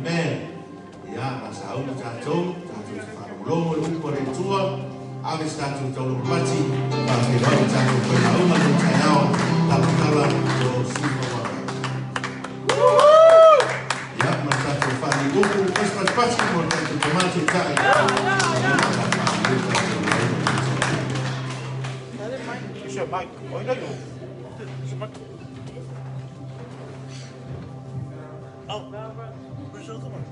Amen. Ya, masa au tatou te whanamulongo e upo re tua, awe tatou tau pati, pa ke wau tatou koe na uma no tai ao, talakala o Supermarket. Ya, ma tatou whani upu, Christmas pati mo tatou tomato tai. Mike, oh, no, no. Oh, where's the other one?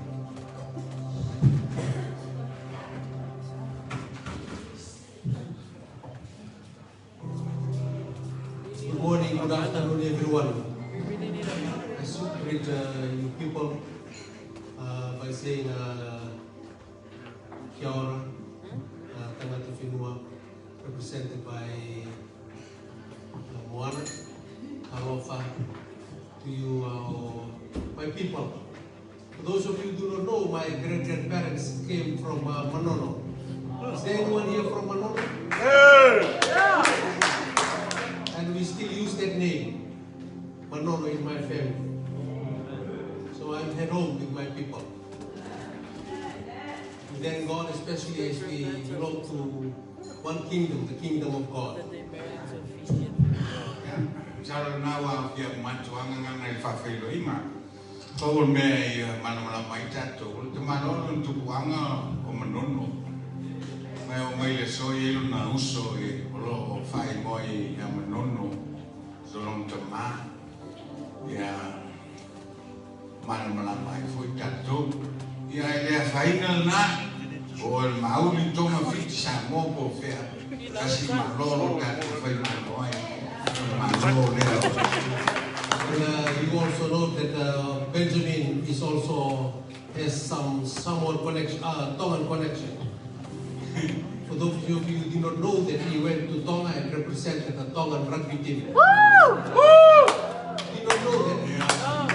Good morning, good afternoon, everyone. I should greet you people by saying Kia ora, tangata whenua, represented by Moana, alofa to you, my people. For those of you who do not know, my great-grandparents came from Manono. Is there anyone here from Manono? Yeah. And we still use that name, Manono, in my family. So I'm at home with my people. We thank God, especially as we belong to one kingdom, the kingdom of God. Jalo nawa pia matuanga ngana ifafelo ima. Kau me mana maita tu, tu manono tu buanga o manono. Mai o mai le so yelo na uso e lo fai moi ya manono. Solong tama ya mana mai foi tatu. Ya ele final na o el mauli toma fit sa mo po fea. Kasi malolo tatu fai moi. And you also know that Benjamin is also has some Samoan connection, Tongan connection. For those of you who do not know that he went to Tonga and represented the Tongan rugby team. Woo! Woo! You don't know that? Yeah.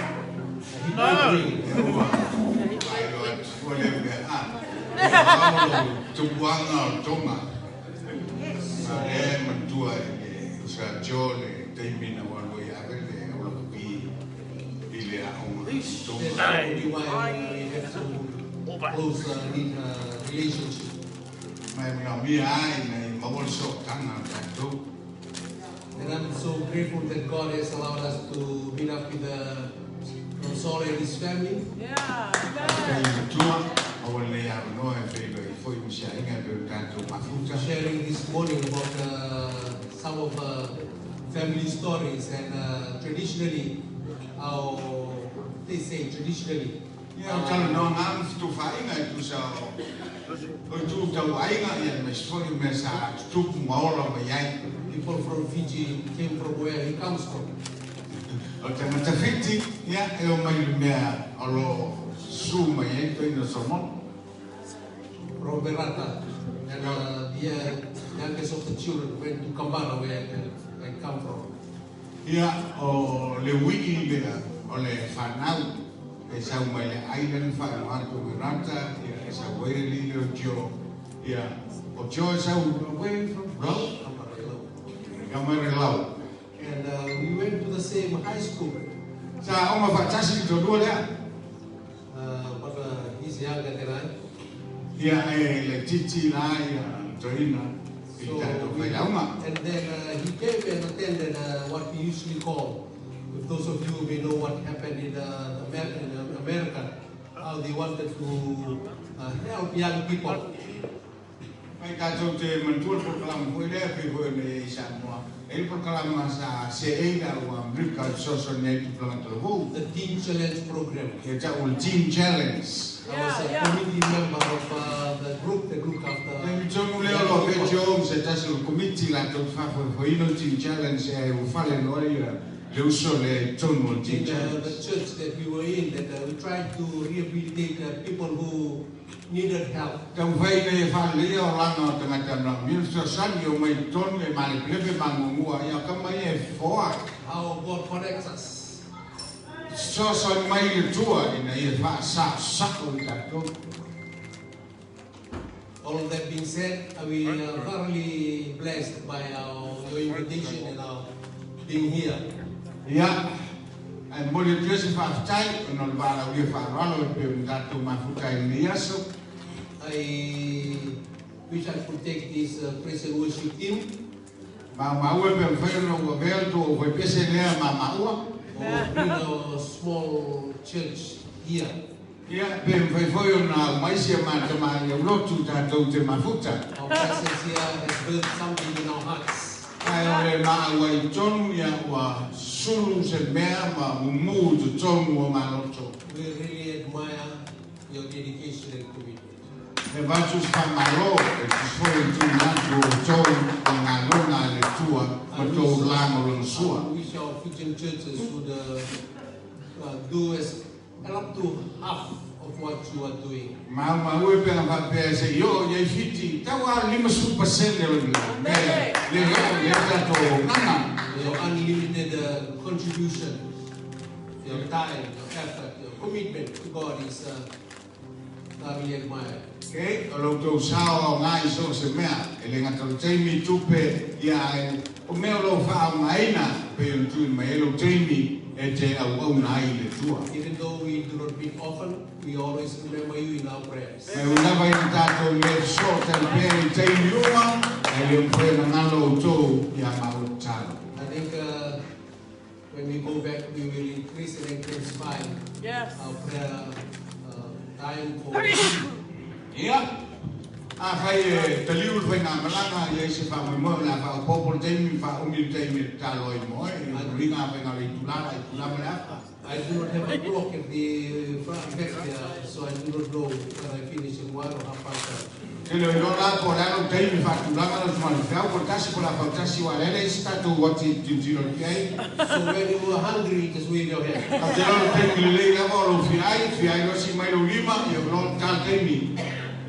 Close relationship. And I'm so grateful that God has allowed us to meet up with Saul and his family. Yeah. Sharing this morning about some of family stories and traditionally, how they say traditionally. Yeah, kalau no ngam tu fainga tu sa, tu tahu ainga yang mesfoni mesa tu maola mayai. People from Fiji came from where he comes from. Oke, macam Fiji, ya, eu mai lumea alo su mayai tu ino Samoan. Roberata and the youngest of the children went to Kambara where I come from. Ya, o le wiki le o le fanau. Esa umele island fa Marco Miranda, esa wele le jo, ya, o jo esa away from Lau, Gamarelao. And we went to the same high school. Sa oma fatasi to dua dia. But he's younger than I. Ya, le titi la ya, Torina. So and then he came and attended what we usually call. If those of you may know what happened in America, how they wanted to help young people. Mai kacau te mentul program foi le pe foi ne Samoa. El program masa seida o America social net plan to go. The Teen Challenge program. It's a Teen Challenge. I was a committee member of the group that looked after. Mi sono Leo Jones, it's a committee la to fa for Teen Challenge e o fare noi in the church that we were in, that we tried to rehabilitate people who needed help. How God connects us. All of that being said, we are thoroughly blessed by your invitation and our being here. Yeah, Ai mole Joseph aftai no le vara wi faralo pe ndato mafuta ni yaso. I wish I could take this praise and worship team. Ma we pe feno go velto we pese le ma ua. Or bring a small church here. Ia pe foi na maisia ma te ma yo lotu tato te mafuta. Our presence here has built something in our hearts. Ai ole ma wa tonu ya wa sulu se mea ma mu tu tonu ma loto. We really admire your dedication and commitment. E vatus famaro e tu foi tu nato tonu nga lona le tua ma to lango lo sua. I wish our future churches would do as up to half of what you are doing. Ma we pe na pe se yo ye fiti tawa 5% le le tato nana. Your unlimited contribution, your time, your effort, your commitment to God is really admired. Okay, kalau tu sao ngai so se mea, ele ngato temi tupe ya o me lo fa ngai na pe tu me lo temi e te au nai le tua. Even though we do not meet often, we always remember you in our prayers. Me una vai tato le so te pe temi uma, ele pe na ngalo to ya mau talo. I think when we go back, we will increase and intensify our prayer time for. Ia, a kai te liu pe na malanga ye se fa mo la fa popol temi fa temi talo I mo e ringa pe na le tula mala. I do not have a clock at the front back there, so I do not know whether I finish in 1 or half past. Ele no la por ano temi fa tula mala so mal fa por kasi por la fantasi wa le sta to what it tiro kai. So when you are hungry, just wave your hand. A te lo temi le la mo lo fiai no si mai lo lima e lo tal temi.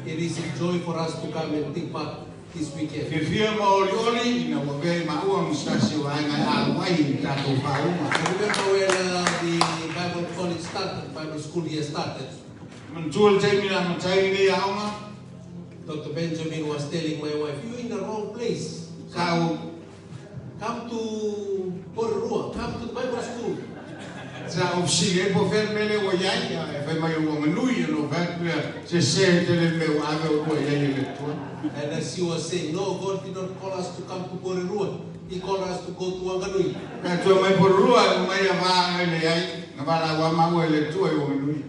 It is a joy for us to come and take part this weekend. Ke fia mo oli ina mo ve ma uang stasi wa ngai al wai ta to fa uma. I remember when the Bible college started, Bible school year started. Mentul temi na matai ni aunga. Dr. Benjamin was telling my wife, "You're in the wrong place. Kau Come to Pororua, come to the Bible school." sa opsi e po fer mele wo yai e fa mai wo manui no va se se te le me wa go wo yai le to. And as she was saying, "No, God did not call us to come to Pororua. He called us to go to Wanganui." Na to mai por rua mai va le yai na va la wa ma wo le to e wo manui.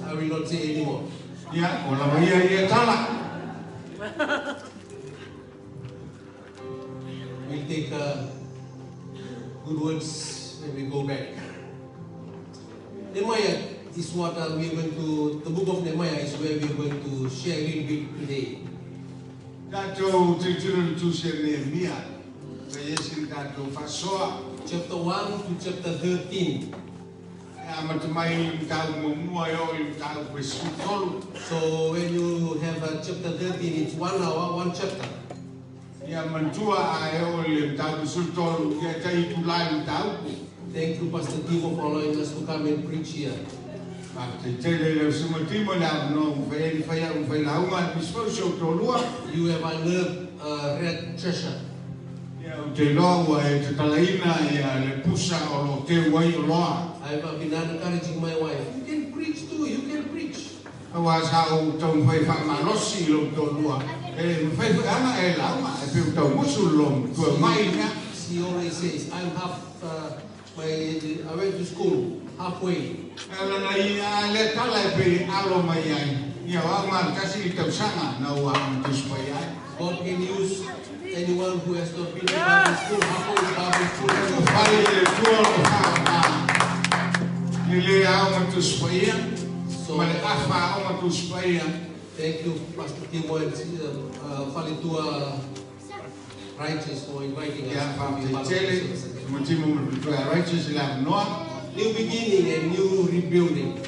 I will not say anymore. Ya o la mai ia tala. We'll take good words when we go back. Nehemiah is what we're going to, the book of Nehemiah is where we're going to share a little bit today. Dato titulu tu se ne mia. Pe yesin dato fasoa. Chapter 1 to chapter 13. Amat mai tau mo mua yo tau pe sutolu. So when you have chapter 13, it's 1 hour, 1 chapter. Ya mantua ayo le tau sutolu ya tai tu lai tau. Thank you, Pastor Timo, for allowing us to come and preach here. You have unearthed a red treasure. I've been encouraging my wife. You can preach too, you can preach. She always says, I'm half, I went to school halfway. God can use anyone who has not been to Bible school, halfway Bible school. Thank you, Pastor Timo and Falitua Righteous for inviting us. New beginning and new rebuilding.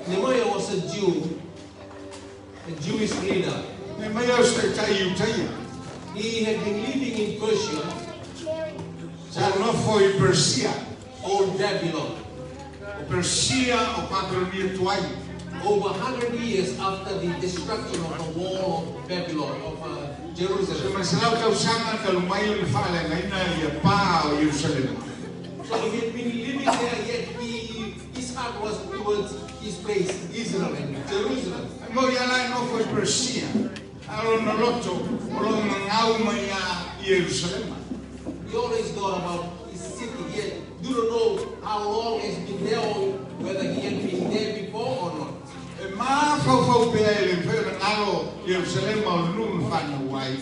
Nehemiah was a Jew, a Jewish leader. He had been living in Persia, old Babylon, over 100 years after the destruction of the wall of Babylon, of Jerusalem. Masalah kau sangat kalau mayu di fala ngaina ya pa Yerusalem. So he had been living there, yet his heart was towards his place, Israel and Jerusalem. Mo ya la no foi Persia. Alo no loto, olo ngau maya Yerusalem. He always thought about his city, yet do not know how long he's been there or whether he had been there before or not. Ma fau pe ele fe ngalo Yerusalem au nun fana wai.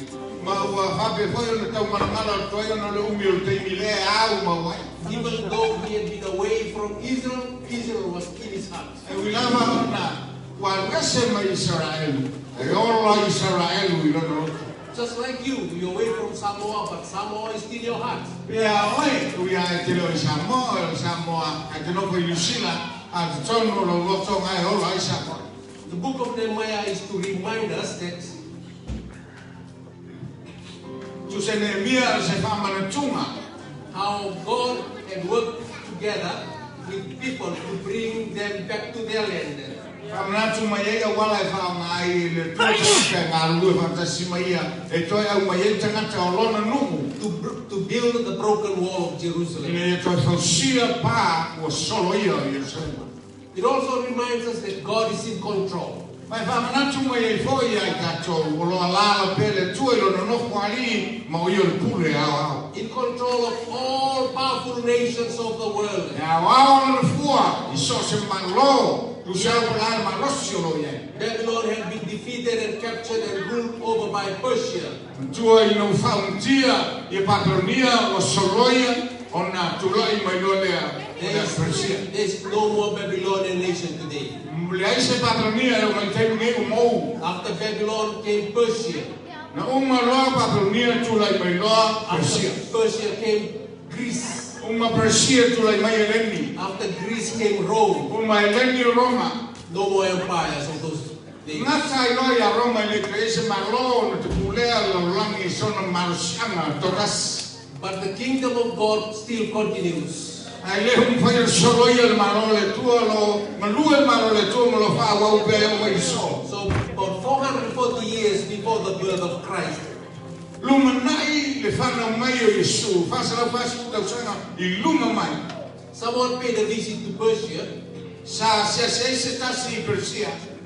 Ma wa fabe foi no tau ngalo toi no le umil te mile au ma wai. Even though he had been away from Israel, Israel was in his heart. E wilama na wa wese ma Israel. E ora Israel we don't know. Just like you, you're away from Samoa, but Samoa is in your heart. Yeah, oi, we are te lo Samoa, I don't know for you sila. The book of Nehemiah is to remind us that how God had worked together with people to bring them back to their land. To build the broken wall of Jerusalem. It also reminds us that God is in control. In control of all powerful nations of the world. Babylon had been defeated and captured and ruled over by Persia. There's no more Babylonian nation today. After Babylon came Persia. After Persia came Greece. After Greece came Rome. No more empires of those days. But the kingdom of God still continues. So about 440 years before the birth of Christ, someone paid a visit to Persia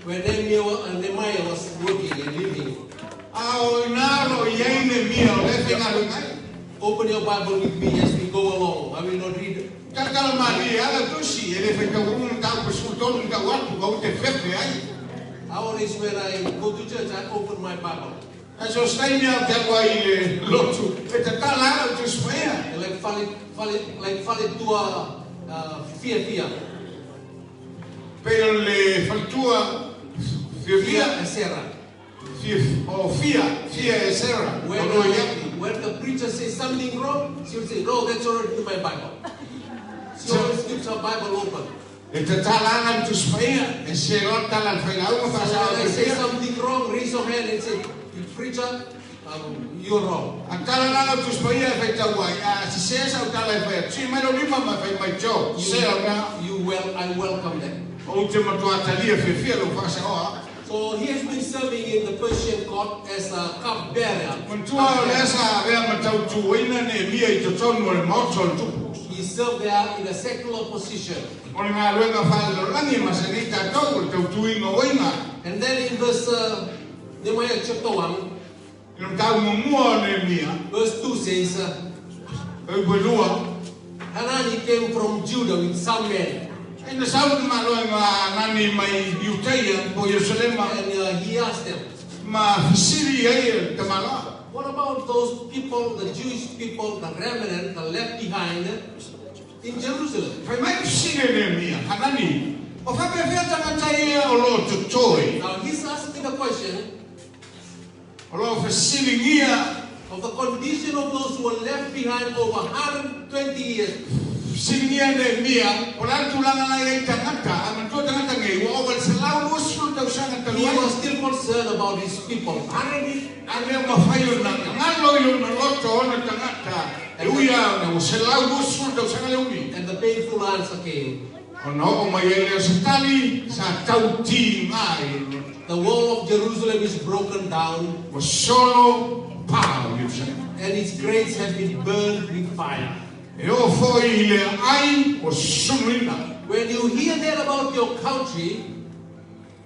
where Nehemiah was working and living. Open your Bible with me as we go along. I will not read it. Always when I go to church, I open my Bible. Like fall it to a fear. Fear. When the preacher says something wrong, she will say, no, that's already in my Bible. She always keeps her Bible open. When I say something wrong, raise your hand and say, preacher, you're wrong. I welcome that. So he has been serving in the Persian court as a cupbearer. He served there in a secular position. And then in verse Nehemiah chapter 1, verse 2 says, Hanani came from Judah with some men. And he asked them, what about those people, the Jewish people, the remnant, the left behind in Jerusalem? Now he's asking the question of the condition of those who were left behind over 120 years. He was still concerned about his people. And the painful answer came. Ono mai ele satali sa tauti ngai. The wall of Jerusalem is broken down, Was solo pau you say. and its gates have been burned with fire. E o foi le ai was sumina. When you hear that about your country,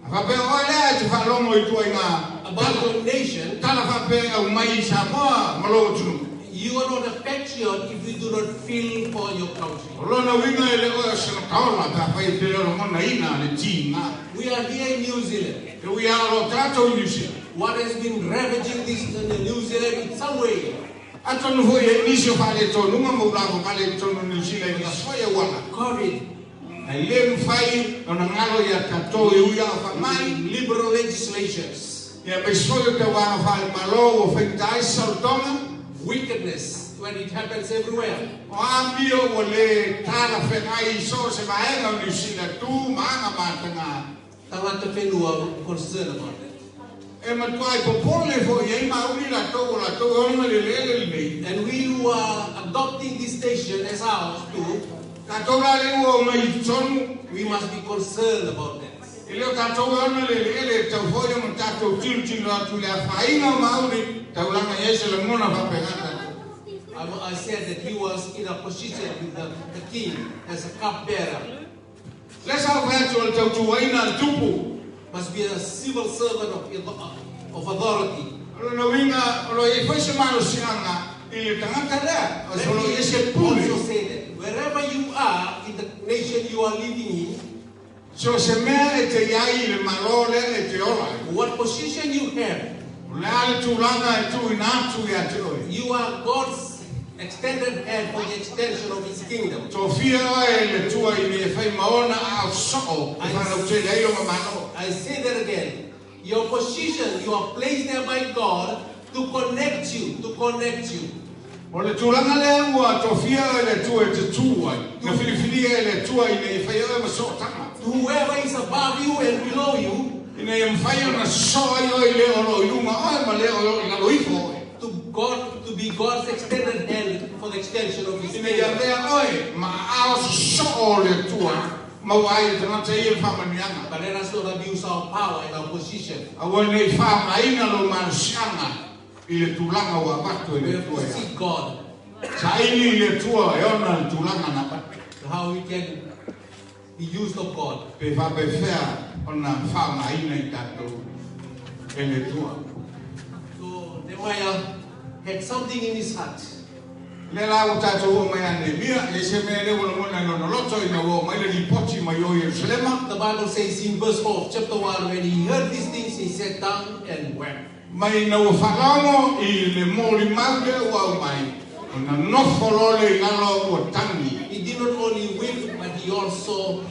Fa pe o le te falongo I tua nga. about your nation, Tala fa pe au mai Samoa malo tunu. you are not a patriot if you do not feel for your country. Lona winga ele o sino kaola pa fa I te lo mona ina le tinga. We are here in New Zealand. We are lo trato New Zealand. What has been ravaging this in New Zealand in some way? Atonu foi e nisio fale to nunga mo la ko fale to New Zealand na soya wala. COVID, Ai le fai ona ngalo ya tato e uya fa mai. liberal legislations, Ya pe soyo te wa fa malo o fe tai saltonga. wickedness when it happens everywhere. O ambio o le tala fe ai so se vai na New Zealand tu manga matanga. Tangata whenua concerned about it. E matuai popole fo ye ma uni la to ona le le. And we who are adopting this station as ours too, Ka to la le o mai tonu. we must be concerned about that. Ele ka to ona le te fo ye mo tato tin la tu le fai na mauri. Taulanga yese le mona fa pegata. I said that he was in a position with the king as a cupbearer. Let's have actual to waina tupu. Must be a civil servant of authority. No winga lo e foi semana sianga e tangata da. Let Solo me ese also pule. say that wherever you are in the nation you are living in, So se me e te yai le malole e te ola. what position you have, Le ale tu langa e tu inatu ya te oi. you are God's extended hand for the extension of His kingdom. So fia e le tua I me fai maona a so. Ai fa te le yo mamano. I say that again. Your position, you are placed there by God to connect you, O le tu langa le ua to fia e le tua e te tua. Na filifili e le tua I me fai o ma so tanga. to whoever is above you and below you, Ina e mwhai o na so I o I le olo I lunga o e ma le o I lo ifo e. to God, to be God's extended hand for the extension of His Ina ia kingdom. rea oe, ma ao so o le tua, ma wai e tana te i le whamanianga. But let us not abuse our power and our position. A wai nei whamaina lo manusianga I le tulanga wa batu e We le have tua to ia. seek God, Sa ini I le tua e ona le tulanga na batu. how we can be used of God. Pe whape whea ona whamaina I tatou e le tua. So Nehemiah had something in his heart. Le la o tatou o mai ane mia, e se me le wana mona no loto I na o mai le ripoti mai o Yerusalema. The Bible says in verse 4 of chapter 1, when he heard these things, he sat down and wept. Mai na o whanongo I le mōri maude o au mai. O na nofolo le ngalo o tangi. He did not only weep, but he also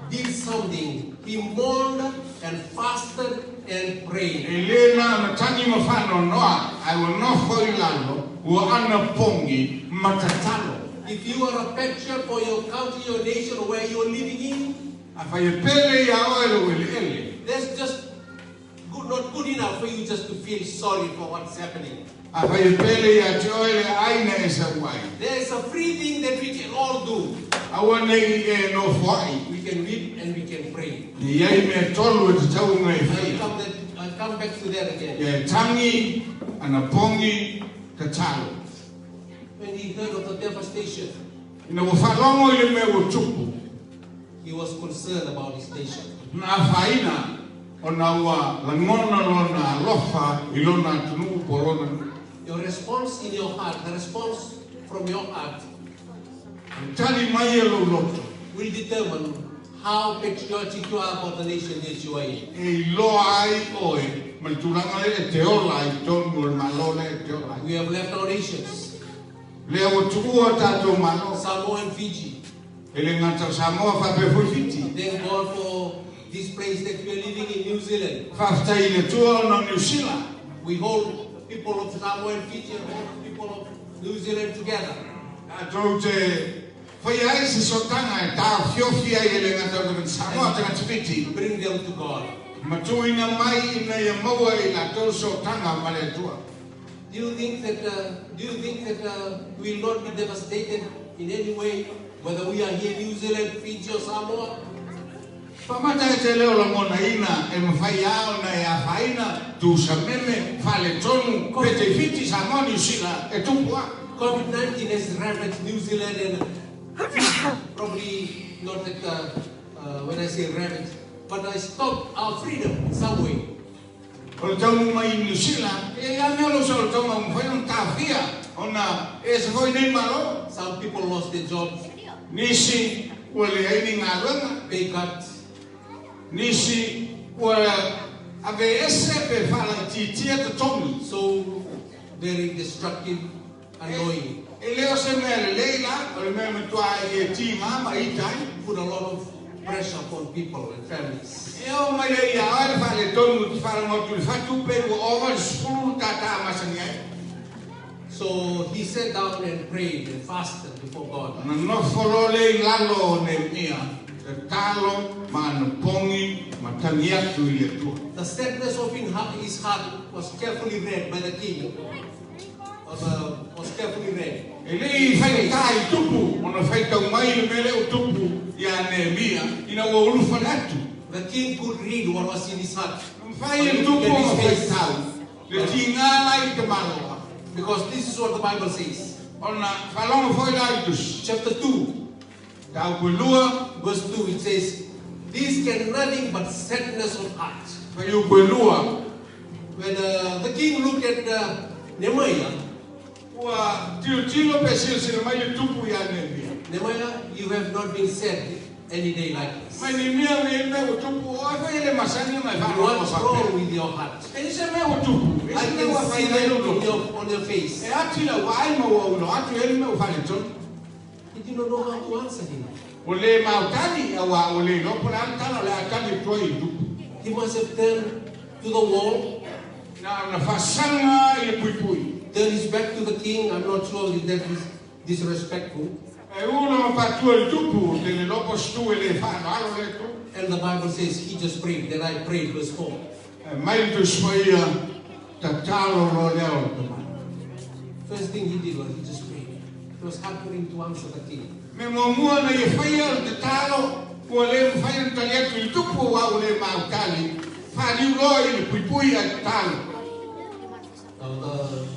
did something. He mourned and fasted and prayed. E le na tangi mawhano noa, ai o nofo I lalo, o ana pongi matatalo. If you are a patriot for your country, your nation, or where you are living in, A whai e pele ia oelo ele ele. that's just not good enough for you just to feel sorry for what's happening. A whai e pele ia te oele aina e sa wai. There is a free thing that we can all do. Awa nei e nofo ai. We can weep and we can pray. Ni iai me tolu e te tau ngai whai. I'll come back to that again. E tangi, ana pongi, tatalo. When he heard of the devastation, Ina o whalongo I le me o tupu. he was concerned about his nation. Na whaina o na ua langona lo na alofa I lona tunu porona. Your response in your heart, the response from your heart, Tali mai e lo loto. will determine how patriotic you are about the nation that you are in. E loa ai oe, ma tulanga le te ola I tonu o malole e te ola. We have left our nations, Le o tukua tato malo. Samoa and Fiji. E le ngata Samoa whape fuifiti. Thank God for this place that we are living in New Zealand. Whaftai le tua o na New Zealand. We hold people of Samoa and Fiji and hold people of New Zealand together. A tau te whai ai se sotanga e tā whiowhia I le ngata o te Samoa te ngata fiti. Bring them to God. Ma tuina mai ina ia maua I la tau sotanga ma le tua. Do you think that we will not be devastated in any way whether we are here in New Zealand, Fiji or Samoa. Pamata te leo la mona ina e mawhai ao na e a whaina tu sa meme whale tonu pete fiti sa moni sila e tupua. COVID-19 has ravaged New Zealand and probably not that when I say ravaged, but I stopped our freedom in some way. O tonu mai New Zealand e a melo so tonu mwhai un tawhia ona e se foi nei malo. Some people lost their jobs, Nisi wale aini ngā luenga. pay cuts. Nisi wale ave ese pe whala titia te tongi. So very destructive, annoying. E leo se mele leila, o le mea me tua e ti mama i tai. Put a lot of pressure upon people and families. E o mai le ia oe le whale tonu te whara ngotu le whatu pe ua ova le spulu tata masani ai. So he sat down and prayed and fasted before God. Na nofolo le lalo ne mia, te talo ma na pongi ma tangi atu i le tua. The sadness of his heart was carefully read by the king. Was carefully read. E le I whai kai tupu, o na whai tau mai le mele o tupu ia ne mia, ina ua ulufa atu. The king could read what was in his heart. Whai e tupu o na whai tau, le ti ngā lai te maloa. Because this is what the Bible says. Ona whalonga whai laitus. Chapter 2, Tau koe lua, verse 2, it says, "These can nothing but sadness of heart." whai u koe lua, When the king looked at Nehemiah, ua tilo pe sila mai le tupu ia ne mia. Nehemiah, you have not been sad any day like this. Mai ni mia me me o tupu, o whai le masani mai whara What's o wrong with your heart? E se me o tupu, e I se me o can whai see nei that lo on your face. E ati la wai ma o uno, atu ele me o whale tonu. You did not know how to answer him. O le mautani, a wa o le lopo la antana, le atani tua I tupu. He must have turned to the wall, Na whasanga I le pui pui. turned his back to the king. I'm not sure if that is disrespectful. E uno patua le tupu, te le lopo stu e le whanalo le tu. And the Bible says he just prayed. Then I prayed, verse 4. E mai tu smaia, ta talo lo leo te mana. First thing he did was he just prayed. It was hard for him to answer the king. Me mo mua na I whaia te talo, ua le mwhaia tali atu I tupu wa o le mautani. Whani ulo I le pui pui a talo. Now the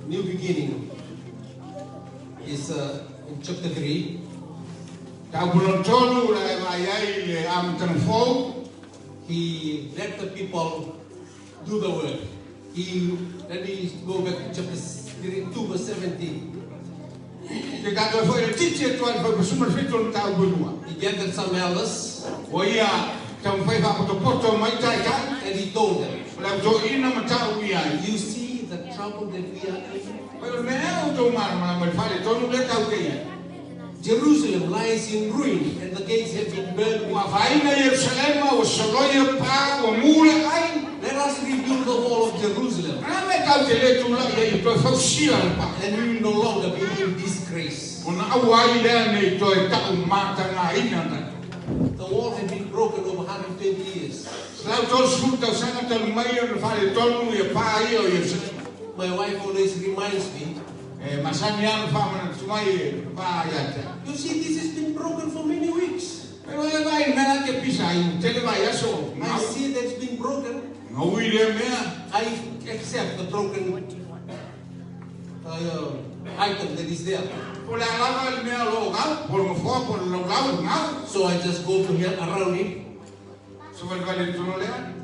new beginning is in chapter 3. Tau bulantonu la e mai ai le amtana fau. He let the people do the work. Let me go back to chapter 2, verse 17. Te kato foi le titi e tuan foi pasuma fito no tau bunua. He gathered some elders O ia, tam foi whakotopoto mai tai tai. and he told them, La uto ina matau ia. "You see the trouble that we are in? Pero me e uto marama ma fale tonu le tau keia. Jerusalem lies in ruin and the gates have been burned with Wa fire. vaina Yerusalema o soloia pa o mule ai. Let us rebuild the wall of Jerusalem Na me tau te le tu la ia to fau sia pa. and we will no longer be in disgrace." Ona au ai le nei to e tau mata nga ina ta. The wall had been broken over 120 years. La uto su tau sanga tau mai o fale tonu ia pa ia o Yerusalema. My wife always reminds me, E masani anu whamana tumai pa ia te. you see, this has been broken for many weeks. Pero e vai mena ke pisa I tele vai aso. I see that it's been broken. Ngau I le mea. I accept the broken item that is there. O le alava le mea lo ngau. Por mo fua por lo ngau ngau. So I just go to here around it. So vale tuno lea.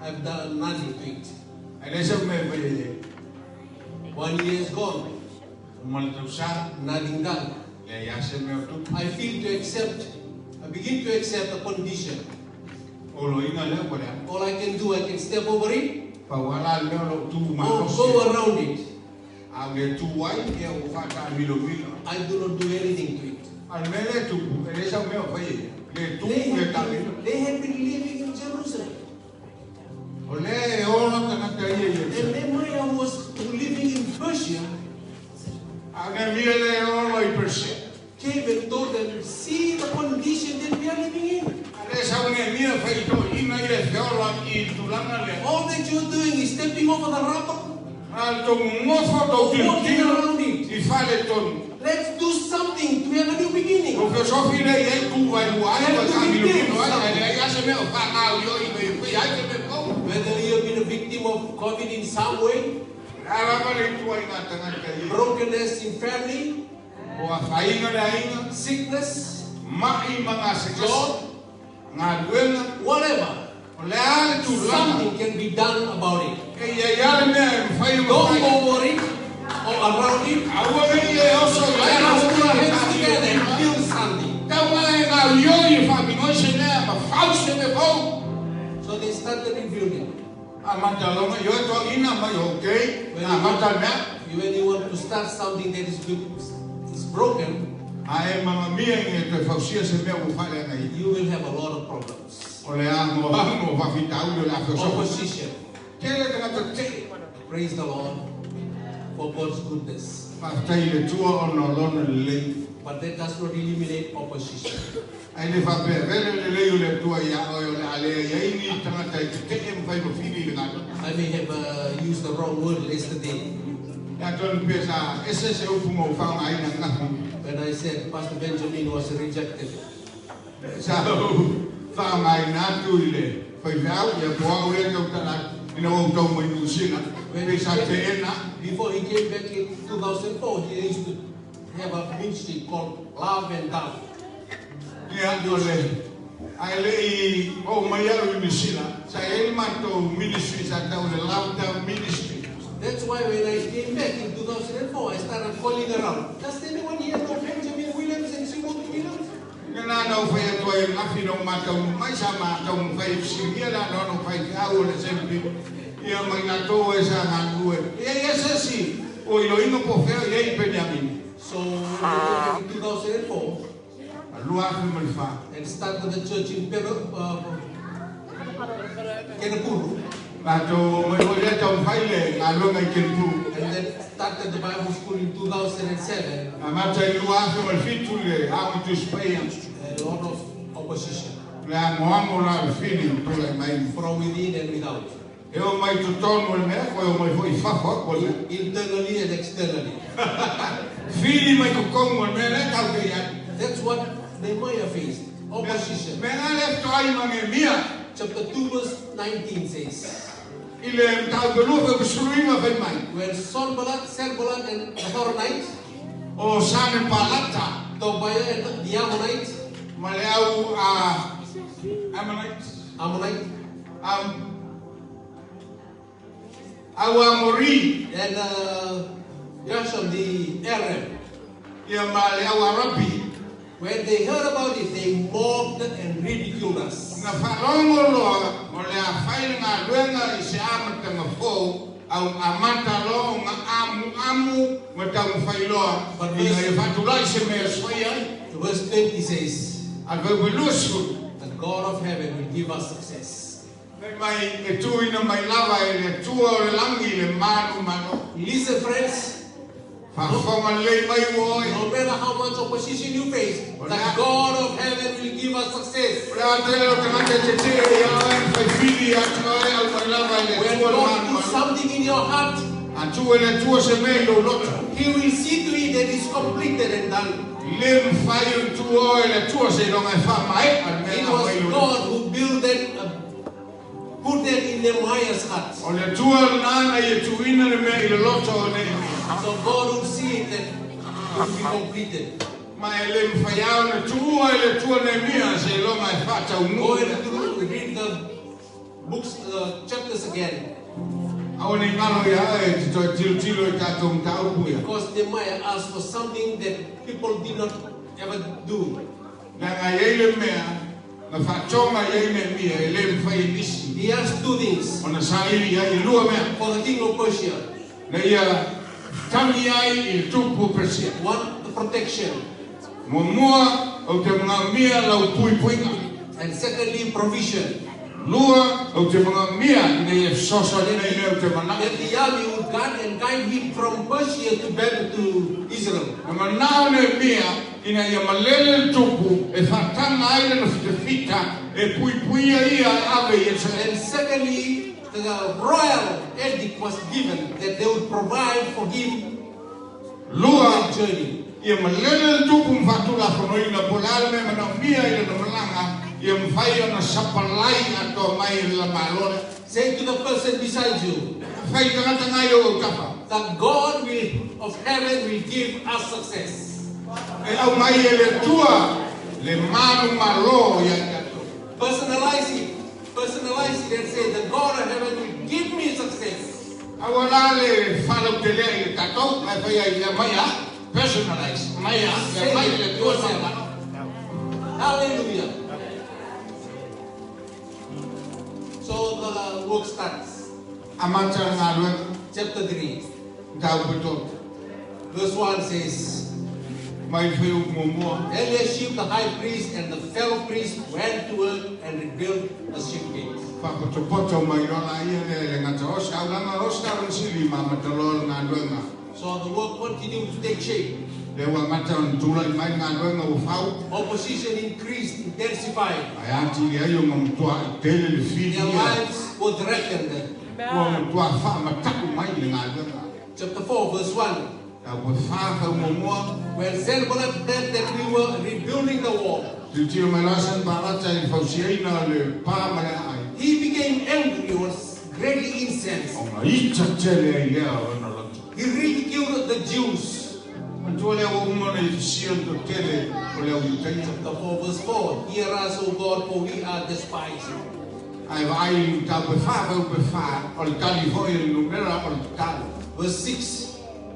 I've done nothing to it. E le se me vai 1 year is gone, mal tu sa nothing done. le ya se me tu. I begin to accept the condition. O lo ina le ko le. All I can do, I can step over it Pa wala le lo tu ma. or go around it. A le tu wai e o fata milo milo. I do not do anything to it. Al mele tu e le se me vai. Le tu le ta milo. They had been living in Jerusalem. O le o no kana ta ia ia. And Nehemiah was living in Persia, A me mia le o lo I perse. came and told them, see the condition that we are living in. Ale sa nge mia fai to ina ile feola I tulanga le. All that you're doing is stepping over the rubble, Al to mofo do walking tiro. around it. I fale ton. Let's do something to have a new beginning. O fe sofi le ye ku vai luai ko kami lo no ai ya se me pa ngau yo I me ya se me ko. Whether you have been a victim of COVID in some way, brokenness in family, sickness, job, whatever. Something can be done about it. Don't go over it or around it. Let us put our hands together and build something. So they started rebuilding. When you want to start something that is broken, you will have a lot of problems. Opposition. Praise the Lord for God's goodness. But that does not eliminate opposition. I may have used the wrong word yesterday. When I said Pastor Benjamin was rejected. Before he came back in 2004, he used to have a ministry called Love and Down. That's why when I came back in 2004, I started calling around. Does anyone here know Benjamin Williams and Simon Williams? So in 2004, and started the church in Kenapuru. And then started the Bible school in 2007. A lot of opposition. From within and without. Internally and externally. That's what Nehemiah faced. Opposition. Chapter 2 verse 19 says, when Sanballat and the Horonites, Tobiah and the Ammonites, and Joshua the Arab, when they heard about it, they mocked and ridiculed us. But verse 20 says, the God of heaven will give us success. Listen, friends. No matter how much opposition you face, the God of heaven will give us success. When God puts something in your heart, He will see to it that it's completed and done. It was God who built that, put that in Nehemiah's heart. So God will see it and it will be completed. Go and read the books, chapters again. Because Nehemiah asked for something that people did not ever do. He asked two things for the king of Persia. One, the protection. And secondly, provision. That the army would guard and guide him from Persia to Israel. And secondly, the royal edict was given that they would provide for him on that journey. Ia malele tupu mfatula kono ina polale me mana mia ina no malanga ia mfai ona sapalai ato mai la malole. Say to the person beside you, Fai kangata ngayo kapa. that God of heaven will give us success. E au mai ele tua le manu malo ia kato. Personalize it. Personalize it and say, the God of heaven will give me success. Awala le falo tele ia kato ai fai ia maya personalize maya ia mai le tua sama. Hallelujah. So the work starts. Amanta ngalwe Chapter 3. tau betul. Verse 1 says, Mai feu momo. Eliashib the high priest and the fellow priest went to work and rebuilt the sheep gate. Papoto mai rona ia le ngata osa ulanga osa sili mama tolol ngalwe. So the work continued to take shape. Le wa mata ntula mai ngalwe ufau. Opposition increased, intensified. Ayati ia yo mtua tele le fili. Their lives were threatened. Wa mtua fa mataku mai le ngalwe. Chapter 4, verse 1. Ta wa fa fa momo. When Zerubbabel heard that we were rebuilding the wall, Tio melasan barata in fausiena le pa mai ai. he became angry, was greatly incensed. Ona ita tele ia ona lot. He ridiculed the Jews. Antole o umona ifisian to tele ole utai. Chapter 4, verse 4. Hear us, O God, for we are despised. Ai vai ta pe fa ol tali foi numera ol tali. Verse 6.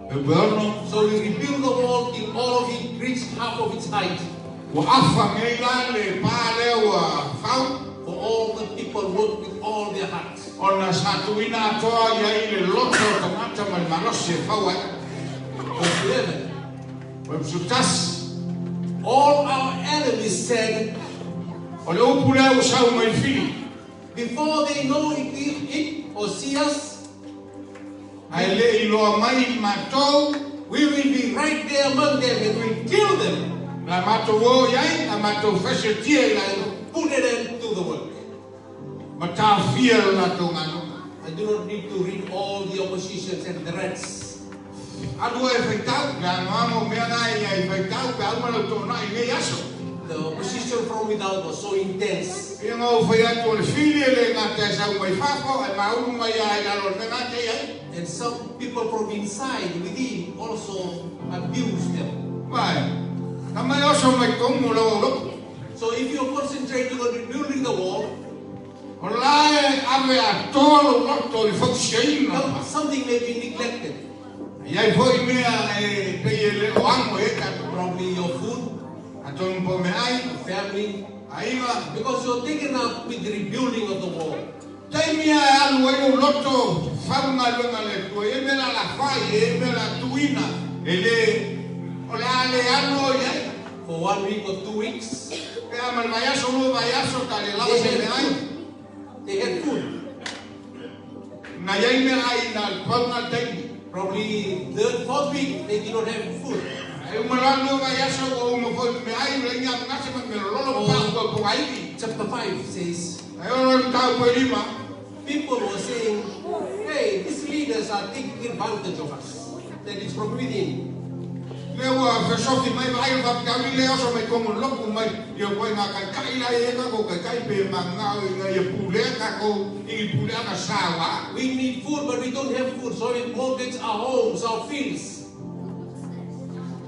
E bueno So we rebuilt the wall till all of it reached half of its height. wa afa ngai le pa le wa fau For all the people worked with all their hearts. ona satuina toa ia ile loto kamata mal malose fau ai. Verse 11. Wa sutas All our enemies said, ole upule o sau mai fili. before they know it or see us, Ai le ilo mai matou we will be right there among them and we'll kill them. la matou o ia a matou fese tie la Put an end to the work. mata fia la tongano. I do not need to read all the oppositions and threats. Adu e feitau la mamo me na ia e feitau pe alma lo to na i aso. The opposition from without was so intense. Ia ngo foi atu le fili le ngata sa mai fafo e mau mai ai la lo ngata ia. And some people from inside, within, also abuse them. Vai. Tamai oso mai komu lo. So if you're concentrating on rebuilding the wall, Olai ave a tolo loto i fausiina. something may be neglected. Ia foi mea e pe le o amo e ka Probably your food, aton po me ai family, aiva. because you're taken up with the rebuilding of the wall. Tai mea alu e o loto faunga lunga le tu e mea la fai e mea la tuina e le ola le alu ia. For 1 week or 2 weeks, E amal vayaso lo vayaso ta le lava se me ai. they had food. Na ia me ai na faunga tai. Probably 3rd, 4th week, they did not have food. E umalalo vayaso o mo foi me ai le nya ngase me lolo pa ko ai. Chapter 5 says, E o tau po lima. people were saying, hey, these leaders are taking advantage of us. That is from within. Lewa fesofi mai vai va kami le oso mai como loku mai yo ko nga kai la e ka ko kai pe manga nga ye pule ka ko i pule na sawa. We need food, but we don't have food, so we mortgage our homes, our fields.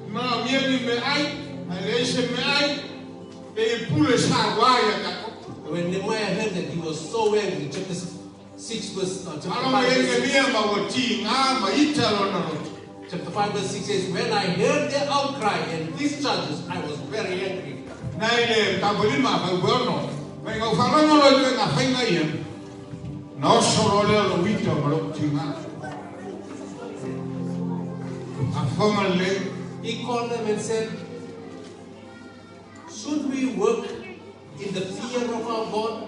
Na mieli me ai ale se me ai e pule sawa ya ka ko. When Nehemiah heard that, he was so angry. Chapter 6 verse chapter Alo 5 me verse nge 6. mia ma wo ti nga ma ita lo na lo. Chapter 5 verse 6 says, when I heard their outcry and these charges, I was very angry. Na ile ta bolima fa gono. Me ngo fa no lo na fa nga ye. No solo le lo vito ma lo ti nga. A formal le He called them and said, should we work in the fear of our God?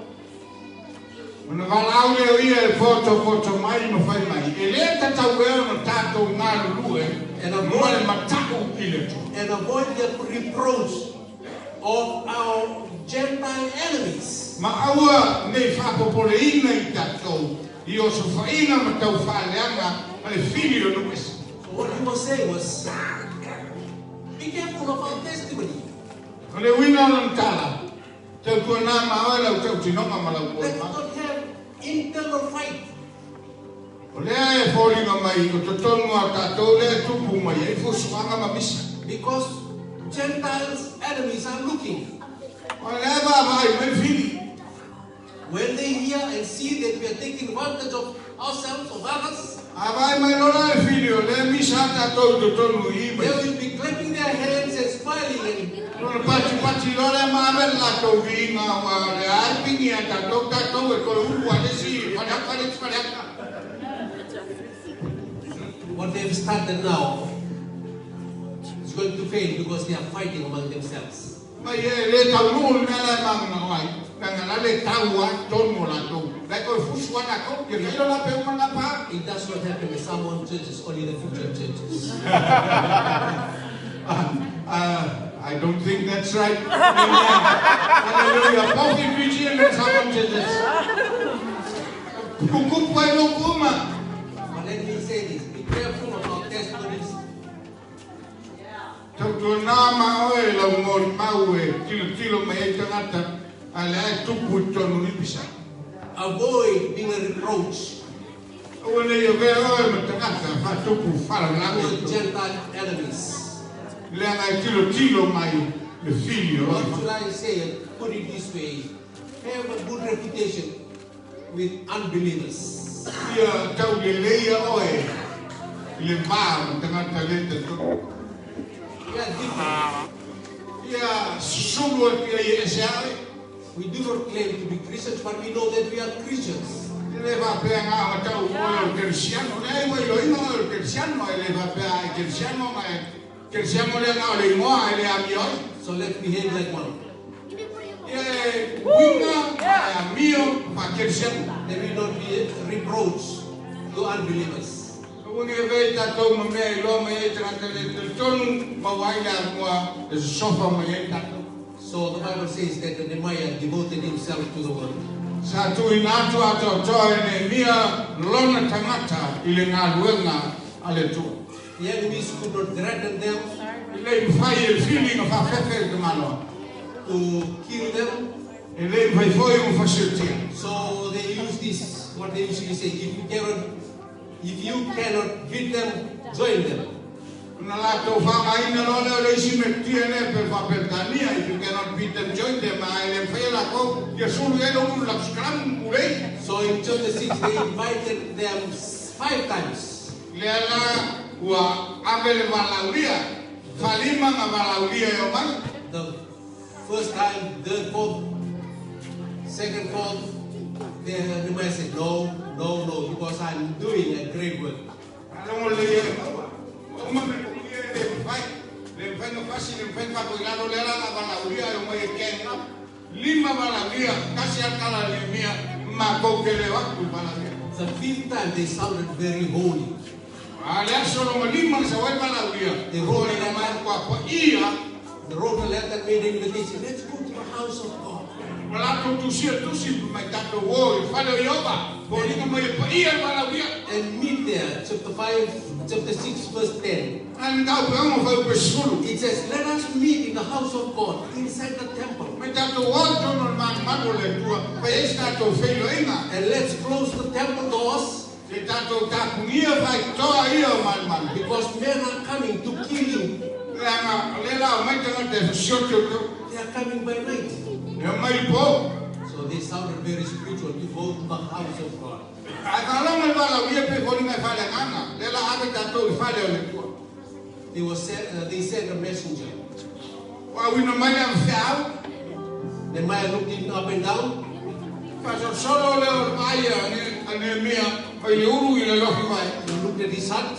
Una valau le ia foto mai no fai mai. Ele ta tau e no tato ngā lue. And Mo le mataku ile tu. And avoid the reproach of our Gentile enemies. Ma aua nei whapopole ina i tatou. I o so whaina ma tau whaleanga. Ale filio no wes. So what he was saying was, Be careful of our testimony. Ole wina lan tala. Tau tua nā maoela o tau tinonga malau Let's kua. not have internal fight. O lea e whoringa mai o te tonu a tātou lea tupu mai e whosuanga mamisa. Because Gentiles' enemies are looking. O lea vai me whiri. When they hear and see that we are taking advantage of ourselves, of others, A vai mai lora e whiri o lea misa tātou te tonu i they mai. will be clapping their hands and smiling and Lora pati lora mawe lato vinga wa le arpingi a tātou e koe upu a lesi whanaka. what they've started now is going to fail because they are fighting among themselves. Mai e le tau nuu nela manga wai. Nanga la le tau a tonu lato. Lai koe fusuana ko, e kailo la pe umanga pa. It does not happen in Samoan churches, only the future churches. I don't think that's right. Amen. Hallelujah. Poki pichi and someone says, Kukup wai no kuma. But let me say this, be careful of our testimonies. Tau tua nā mao e lau ngori mau e tilo mai e tangata. Ale ai tupu tonu ni pisa. Avoid being a reproach Wane i vea oe ma tangata. Fa tupu whala to lango. Gentile enemies. Lea ngai tilo mai le filio. What should I say? Put it this way. Have a good reputation with unbelievers. Ia tau le leia oe. Le maa ma tangata le te tonu. We are different. Ia sulu e pia i ese awe. We do not claim to be Christians, but we know that we are Christians. Le va pea ngā ma tau oe o kersiano. Nei wai loina o kersiano. Le va pea e kersiano ma e kersiano le ngā o le ingoa e le amioi. So let's behave like one. E winga e amio pa kersiano. Let me not be a reproach to unbelievers. Wani e vei tātou ma mea I loa ma e tangata le te tonu ma wai la mua e sofa ma e tātou. So the Bible says that Nehemiah devoted himself to the word. Sa tui nātu ato toa e ne mia lona tangata I le ngā luenga a le tua. The enemies could not threaten them I le mwhai e whiwhi ngā whawhewhe te manoa. to kill them. E le mwhai fwoi mo whasiutia. So they use this, what they usually say, if you cannot beat them, join them. Una lātou whamaina lole o le isi me tia ne pe whapetania. If you cannot beat them, join them. A e le mwhai la kou, ia suru e lo unu lakskram urei. So in chapter 6, they invited them 5 times. Le ala ua ave le walauria. Whalima ngā walauria e o mai. The first time, third, fourth, second, fourth, then Nehemiah said, no, because I'm doing a great work. Alongo le e uma me le mwhai. Le mwhai no kasi le mwhai whakoilano le ala la walauria e o mai e kenga. 5 walauria, kasi akala le mia ma kou ke le waku walauria. The 5th time, they sounded very holy. Ale solo mo 5 sa wai walauria. They wrote Ole a mai letter. kwa ia. They wrote a letter, made an invitation. Let's go to the house of God. Wala ko tusia tusi mai tato wo falo yoba. Bolinga mai pa ia walauria. And meet there, chapter 6, verse 10. An tau pe amo fa pe sulu. It says, let us meet in the house of God, inside the temple. Mai tato wo tono man le tua. Pa esta to felo inga. And let's close the temple doors, Se tato tapungia vai toa ia man. because men are coming to kill you. Langa lela mai tanga te shoto. They are coming by night. Ya mai po. So they sounded very spiritual to go to the house of God. Akalonga walauria pe bolinga fale nganga. Lela ave tato fale le tua. They sent a messenger. Wa wino mai am fiao. Nehemiah looked him up and down. Faso solo le ormaya ane mia ai le uru I le lohi mai. He looked at his heart.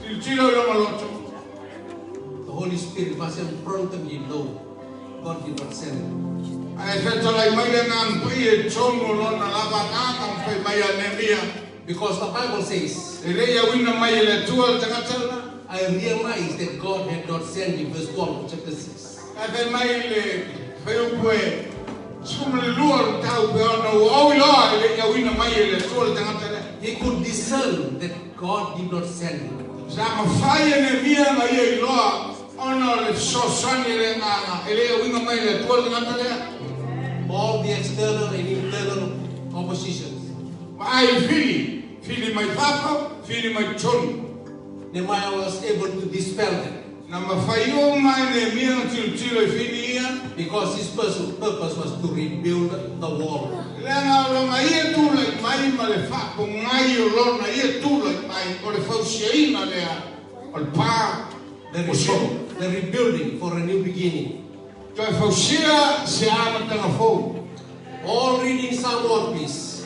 Il tiro lo maloto. The Holy Spirit was in front of him. No, God did not send him. Ai feto lai mai le ngam pai e tongo lo na lava ngam pai mai ane mia. Because the Bible says, E le ia wina mai le tua tangata. I realized that God had not sent him, verse 1 of chapter 6. Ai fe mai le feu pue. Sum le lua tau pe ono o ilo le ia wina mai le tua tangata. He could discern that God did not send him. Sa ma fai ane mia mai e ilo Ono le sosani le nganga. Ele winga mai le tua le ngata le. All the external and internal oppositions. Ai fili mai papa, fili mai chon. Nehemiah was able to dispel them. Nama fayo mai ne miang tilo fili ia. Because his purpose was to rebuild the wall. Lenga lo mai tu le mai ma le fa ko ngai lo na ia tu le mai o le fausia le o pa The rebuilding for a new beginning. To fausia se ama tanga fo. All reading Samoan, please.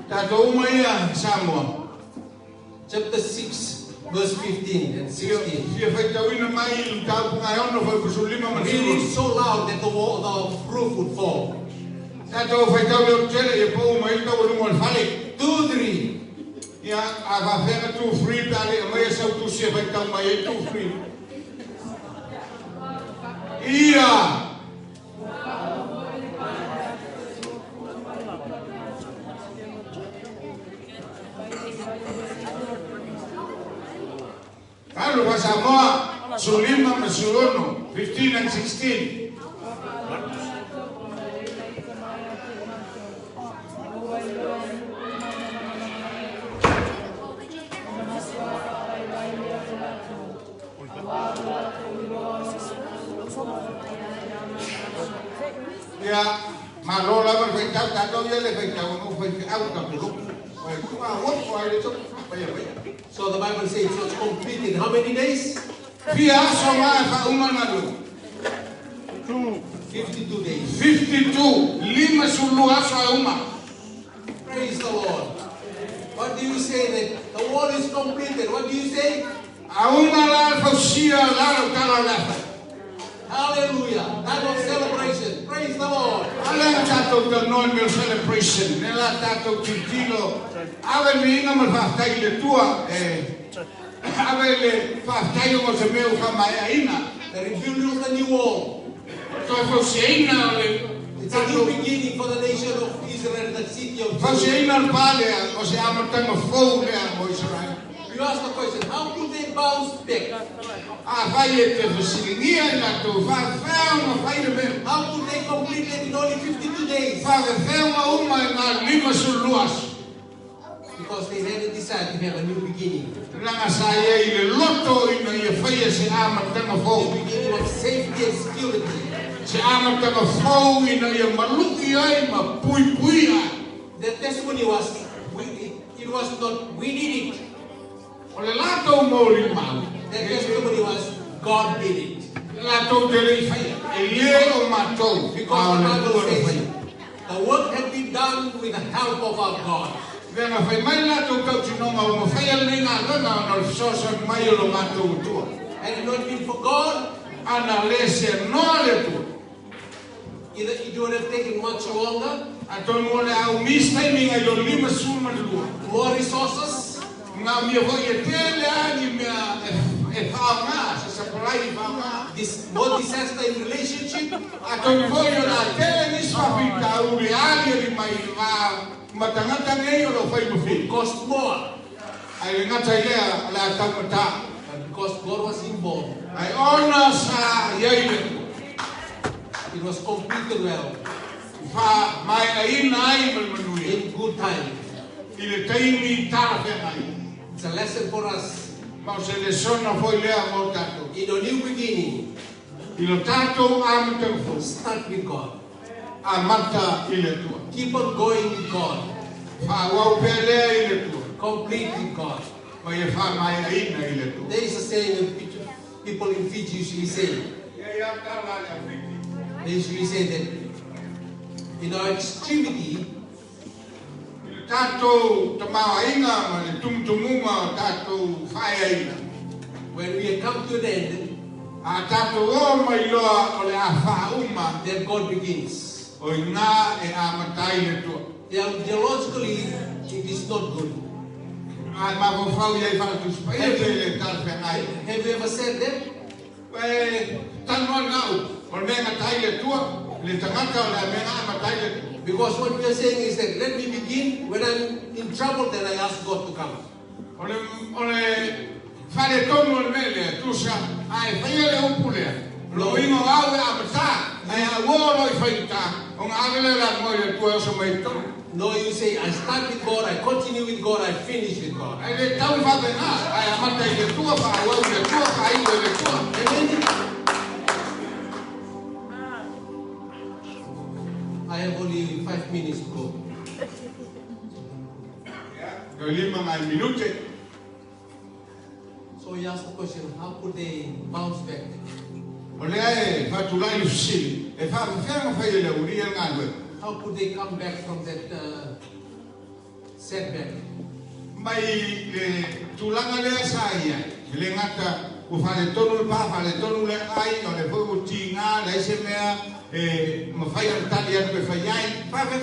Tato mai Samoa. Chapter 6, verse 15 and 16. Read Read it so loud that the roof would fall. 2, 3. Ya, avafera tu free tali, amaya sa tu siya bay kamay tu free. Iya. Kalau bahasa Samoa, Sulima Masulono, 15 and 16. Ya, malola berfeitau, tato dia lefeitau, mau feitau tak dulu. So the Bible says it was completed. How many days? 52 days. 52. Lima sulu asa uma. Praise the Lord. What do you say that the wall is completed? What do you say? Auma la fausia la kala. Hallelujah. Time of celebration. Praise the Lord. Ala tato the non celebration. Nela tato tilo. Ave minga malfastai le tua. Ave le fastai mo se meu kamaina. The rebuilding of the new wall. To fausia le. It's a new beginning for the nation of Israel, the city of Fausia pale o se amatanga fou le mo Israel. You ask the question, how could they bounce back? How could they complete it in only 52 days? Because they had to decide to have a new beginning. A new beginning of safety and security. The testimony was, it was not, we did it. The testimony was, God did it. Because the Bible says the work had been done with the help of our God. Had it not been for God, it would have taken much longer, more resources, more disaster in relationship, cost more. But because God was involved, it was completed well, in good time. It's a lesson for us. In a new beginning, start with God. Keep on going with God. Complete with God. There is a saying people in Fiji usually say. They usually say that in our extremity, when we come to the end, then God begins. Theologically, it is not good. Have you ever said that? Because what we are saying is that let me begin. When I'm in trouble, then I ask God to come. Fale tonu mele tusa ai fele upule. Lo ingo awe amata ai aworo ifaita. On agele la moile tu so mai to. No, you say, I start with God, I continue with God, I finish with God. Ai le tau fa bena ai amata ile tua fa awe le tua fa ai le tua. I have only 5 minutes to go. Yo lima ngai minute. So he asked the question, how could they bounce back? Ole ai fa tulai usi. E fa fa fa ile uri ngai. How could they come back from that setback? Mai le tulanga le saia. Le ngata ku fa le tonu pa fa le tonu le ai o le fu tinga le se mea ma fa ya tali ya ku fa yai. Fa fa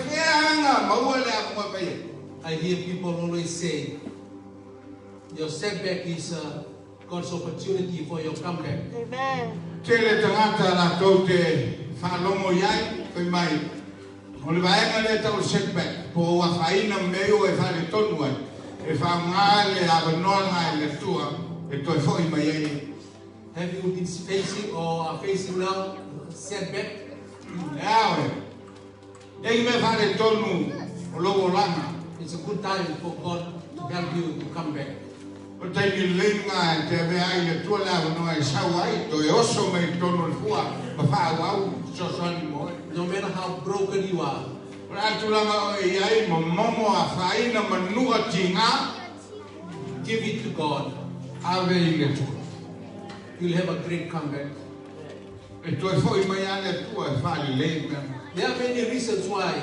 nga ma wo le a mo pa ye. I hear people always say, your setback is God's opportunity for your comeback. Amen. Tele tangata la tote fa longo yai pe mai. Ole vai ngale ta setback po wa faina meo e fa le tonu ai. E fa ngale a no ngai le tua e to foi mai ai. Have you been facing or are facing now setback? Now, ei me fa le tonu o logo lana. It's a good time for God to help you to come back. O te ni lenga te ve ai le tua la no e sa wai to e oso me tonu le fua ma fa wa so so ni mo. No matter how broken you are, Ratulanga e ai mo momo a faina manua tinga give it to God. ave ile tua. You'll have a great comeback. E to foi mai ale tua e fa le lenga. There are many reasons why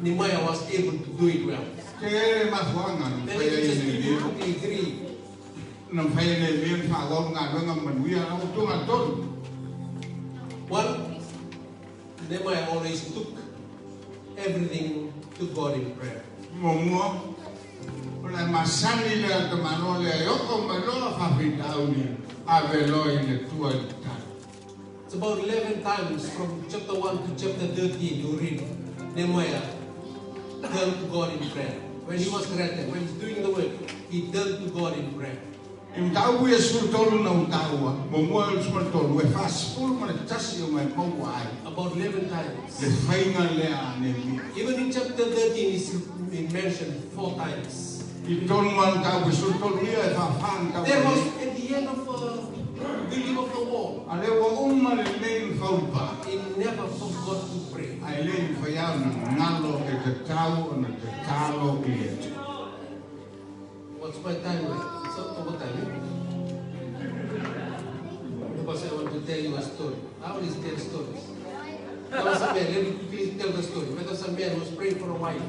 Nehemiah was able to do it well. Ke ele ma fuanga no Let fa me ai just ni give you quickly 3. no fa ai ni fa wa nga nga manuia no tu nga tonu. One, Nehemiah always took everything to God in prayer. Momo ola masani le to manole yo ko malo fa fitauni ave lo ile tua ta. It's about 11 times from chapter 1 to chapter 13 you read Nehemiah turned to God in prayer. When he was threatened, when he's doing the work, he turned to God in prayer. Im tau e sul tolu na utaua, momo e sul tolu e fa sul ma tasi o mai mo wai. About 11 times. Le fainga le a ne mi. Even in chapter 13, it's mentioned 4 times. I tonu man tau e sul tolu ia e fa fan tau. There was at the end of building of the wall. Ale wa umma le lein faupa. He never forgot to pray. Ai lein fa ia na ngalo e te tau na te talo i le tu. What's my time like? It's over time. Because I want to tell you a story. I always tell stories. There was a man, let me quickly tell the story. There was a man who was praying for a wife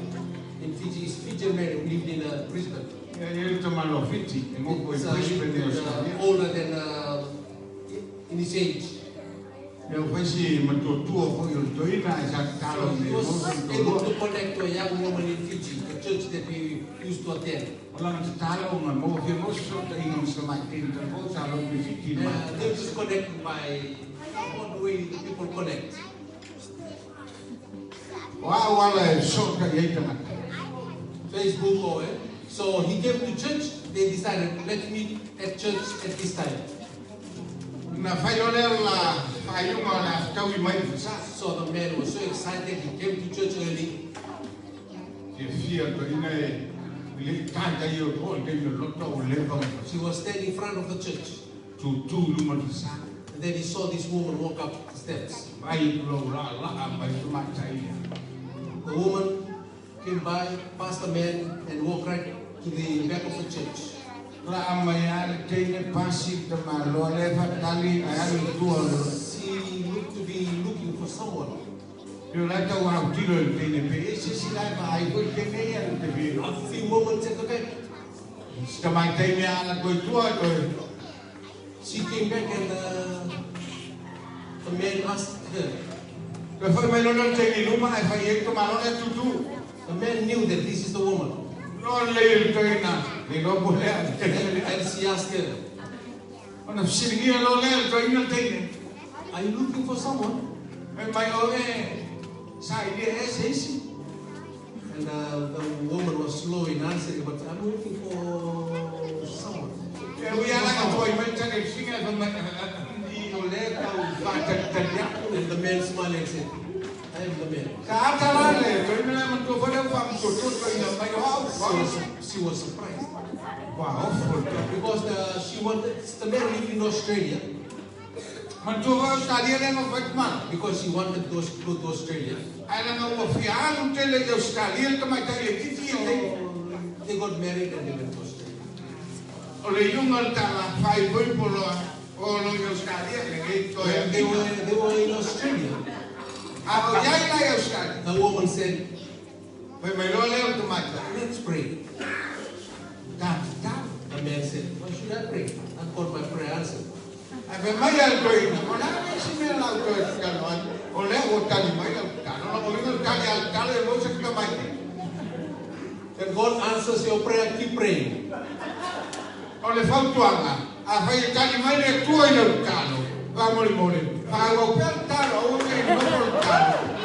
in Fiji. He's a Fijian man who lived in Brisbane. Ele to malo fiti, e mo ko He's Brisbane older than in his age. Eu faisi matutua ko yo toina e sa talo He ne was mo able to. to connect to a young woman in Fiji, the church that we used to attend. Ola na talo ma mo ke mo so te ino sa mai tin ta ko talo mi fiti ma. They were just connected by all the way the people connect. Wa wala e so ta ye ta ma. Facebook or so he came to church. They decided, let's meet at church at this time. Na fai ole la fai uma na tau I mai sa. So the man was so excited. He came to church early. Ke fia to ina e le tanga yo ko te no loto o le ba. He was standing in front of the church. Tu lu ma sa. And then he saw this woman walk up the steps. Ai lo la mai tu ma tai. The woman came by, passed the man, and walked right to the back of the church. La amaya te ne pasi te ma lo le fa tali ai tu She looked to be looking for someone. yo la ta wa tiro te ne pe si la ba ai ko te ne ya te vi. A few moments at the back, Sta mai te me ala ko tua ko. she came back and the man asked her. Ko foi mai lo te ni luma ai fa ye ko ma lo e tu. The man knew that this is the woman. No le to ina ni lo po le. And she asked her, Ona singia lo le to ina te ne. are you looking for someone? Mai o e sai dia e sei. And the woman was slow in answering, but I'm looking for someone. We are like a boy, man, and sing as a man, And the man smiled and said, I am the man. So she was surprised. Wow, Because she wanted, the man lived in Australia. Because she wanted to go to Australia. So they got married and they went to Australia. They were in Australia. The woman said, let's pray. The man said, why should I pray? I got my prayer answered. When God answers your prayer, keep praying.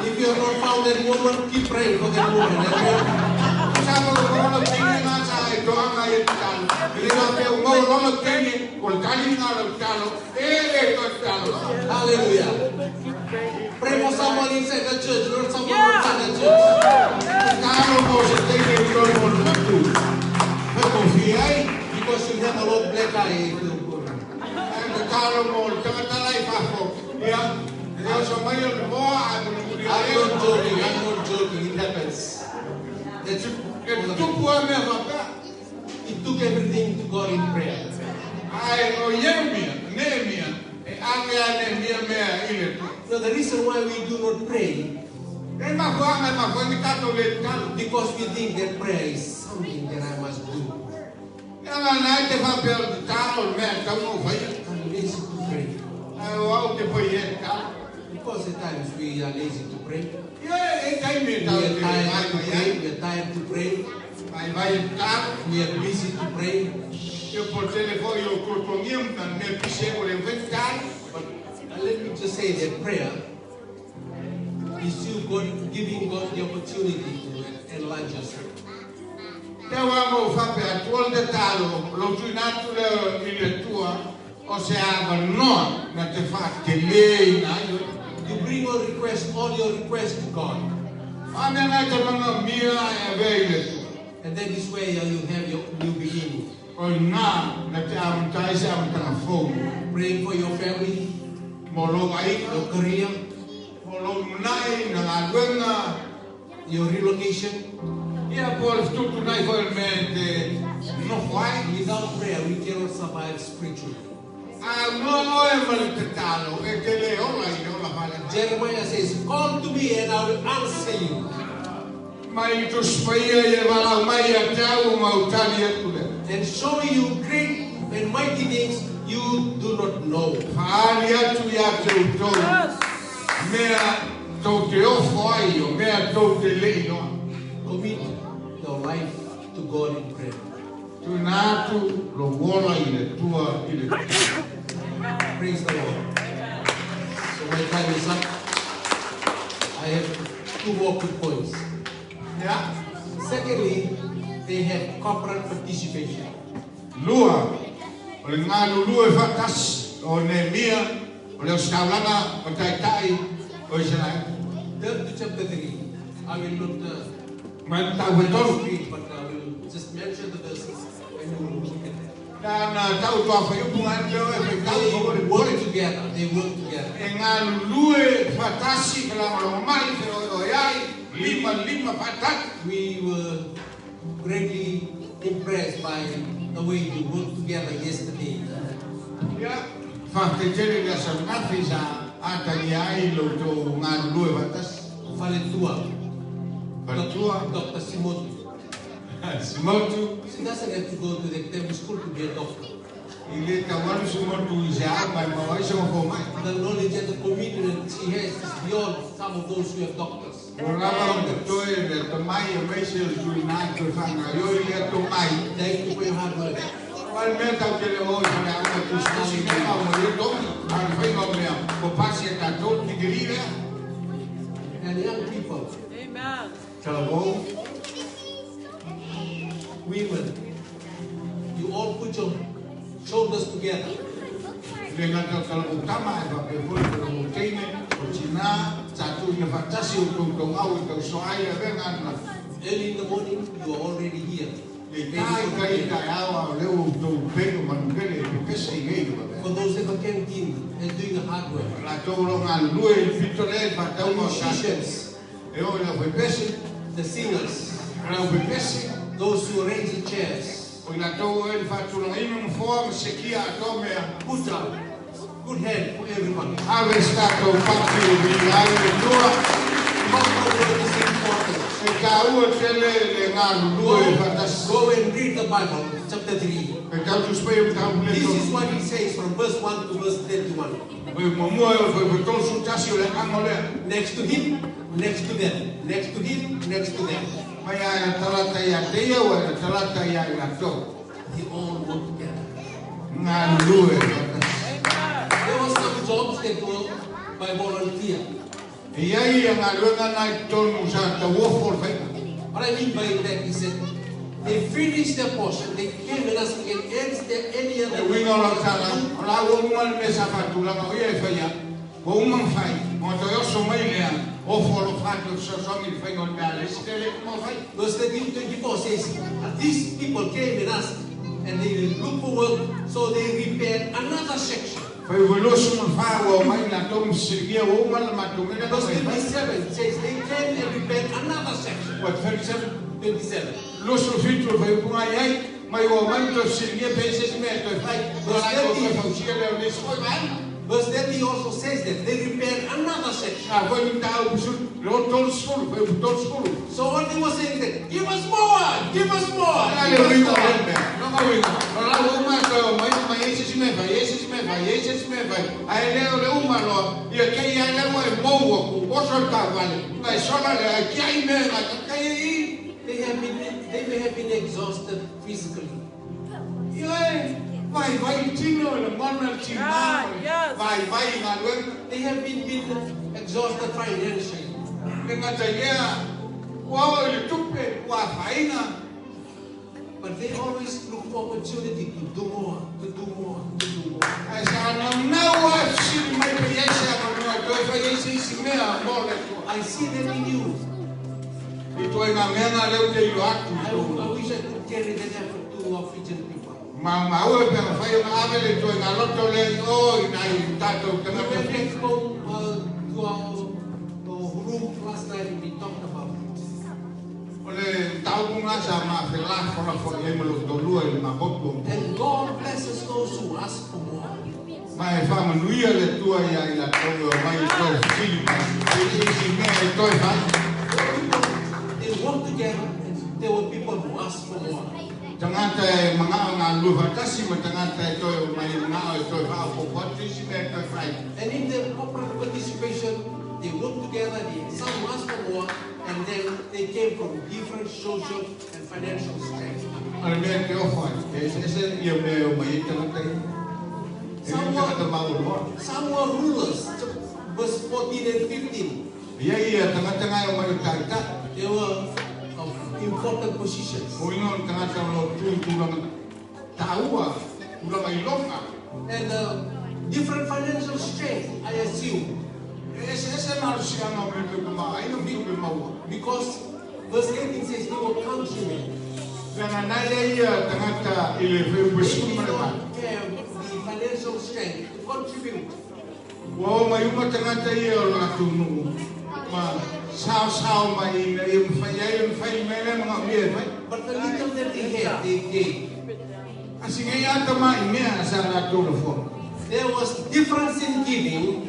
If you have not found that woman, keep praying for that woman. Hallelujah. Pray for someone inside the church, not someone outside the church. Because you have a lot of black eye. I'm not joking, it happens. It took everything to God in prayer. So the reason why we do not pray, because we think that prayer is something that I must do. I'm lazy to pray. Because at times we are lazy to pray. We are tired to pray. We are busy to pray. But let me just say that prayer is still giving God the opportunity to enlarge yourself. You bring all your requests to God. And that is where you have your new beginning. Praying for your family, your career, your relocation. Without prayer, we cannot survive spiritually. Jeremiah says, call to me and I will answer you. And show you great and mighty things you do not know. Commit your life to God in prayer. Praise the Lord. So my time is up. I have 2 more quick points. Secondly, they have corporate participation. Turn to chapter 3. I will not read, but I will just mention the verses and you will look at them. They work together. We were greatly impressed by the way you worked together yesterday. Dr. Simotu. She doesn't have to go to the academic school to be a doctor. The knowledge and the commitment she has is beyond some of those who have doctors. Thank you for your hard work. And young people. Amen. Women, you all put your shoulders together. Le ngata kala utama e ba pe pole ko teine o tina tatu ia fatasi o tong au i tau soai e venga na. Early in the morning, you are already here. Kai awa leo tau pego manukele e pesa i ngei ba. For those that are canteen and doing the hard work. La tolo nga lue pitole pa tau mo sa. Musicians, E o la foi pesa. the singers, Ra o pesa. those who arrange the chairs. O la tau e fatula inu form sekia atomea. Put up, good hand for everyone. Ave stato fatti di lai e tua. Gospel word is important. E ka ua tele le ngā lue fatasi. Go and read the Bible, chapter 3. E tau tu spei ka This puleto. is what he says from verse 1 to verse 31. E mamua e foi beton su tasi o le angole. Next to him, next to them. Next to him, next to them. Mai ai talata ia teia o e talata ia i ato. They all work together. Ngā lue fatasi. There were some jobs that were by volunteer. E ai a ngā lue ngana tonu sa ta wofo whaika. What I mean by that is that they finished their portion, they came and asked again, is there any E other winga o la tala, o la ua umana me sa whatulanga o ia e whaia. Ko umang whai, mo to yoso mai lea, o folo whatu sa somi whainga o mea lesi te le kumo whai. Verse 24 says, these people came and asked, and they looked for work, so they repaired another section. Whai wilosu man whaua o mai na tomu sirikia o umana matumina Verse whai whai. 27 says they came and repaired another section. What, 37? 27. Loso fitu whai punga iai, mai o mai to sirikia peses mea to whai. Wala ko ka whausia leo lesi whai whai. Verse 30 also says that they repaired another section. Ah, whai mi tau pusu, leo tolu skulu, whai tolu skulu. So what they were saying is that, give us more, give us more. Ai le winga o mea, nonga winga. O la ua umana to mai eses me whai, eses me whai, eses me whai. Ai leo le umano, ia kei ai leo e mou aku, oso ta wale. Ngai sona le, ai ki ai mea, kai i. They may have been exhausted physically. Ia vai tino le mana tino. Vai ngā luenga. They have been exhausted financially. Le ngata ia, ua le tupe, ua whainga. But they always look for opportunity to do more, to do more, to do more. Ai sa nau a siri mai pe iese a kama toi whai iese isi mea mo le tua. I see them in you. I toi ngā mea ngā leo te ilo atu. I wish I could carry that effort to our Fijian people. Ma ua pe a whai o ngā ave le toi ngā loto le o i nai tātou When tanga we pe. went home to our room last night, we talked about it. O le tau kunga sa ma whela whora whora e malo tolua i ma hotu. And God blesses those who ask for more. Mai whamanuia le tua ia i la tau o mai toi whili mai. E isi mea i toi whai. They work together, and there were people who asked for more. Tangata e mangao ngā luha tasi ma tangata e toi o mai mangao e toi whao po potu isi mea toi whai. And in the corporate participation, they work together, some asked for more, and then they came from different social and financial strength. Ala mea te ofai. E se ia mea o mai tangata e. E tangata maurua. Some were rulers, verse 14 and 15. Ia ia tangata ngai o mai taita. They were of important positions. O ino tangata o tui tulanga taua. Tulanga i longa. And different financial strength, I assume. Ese marusiana o me tuku maa. Aino tuku maua. Because verse 18 says they were countrymen. Tanga nai ia tangata i le wheu They besu did mana not mai. have the financial strength to contribute. Wa mai uma tangata ia o la tunu. Ma sao mai na ia mwhai mele mga mea whai. But the little that they had, they gave. Asi ngai ata mai mea sa la tunu fo. There was difference in giving,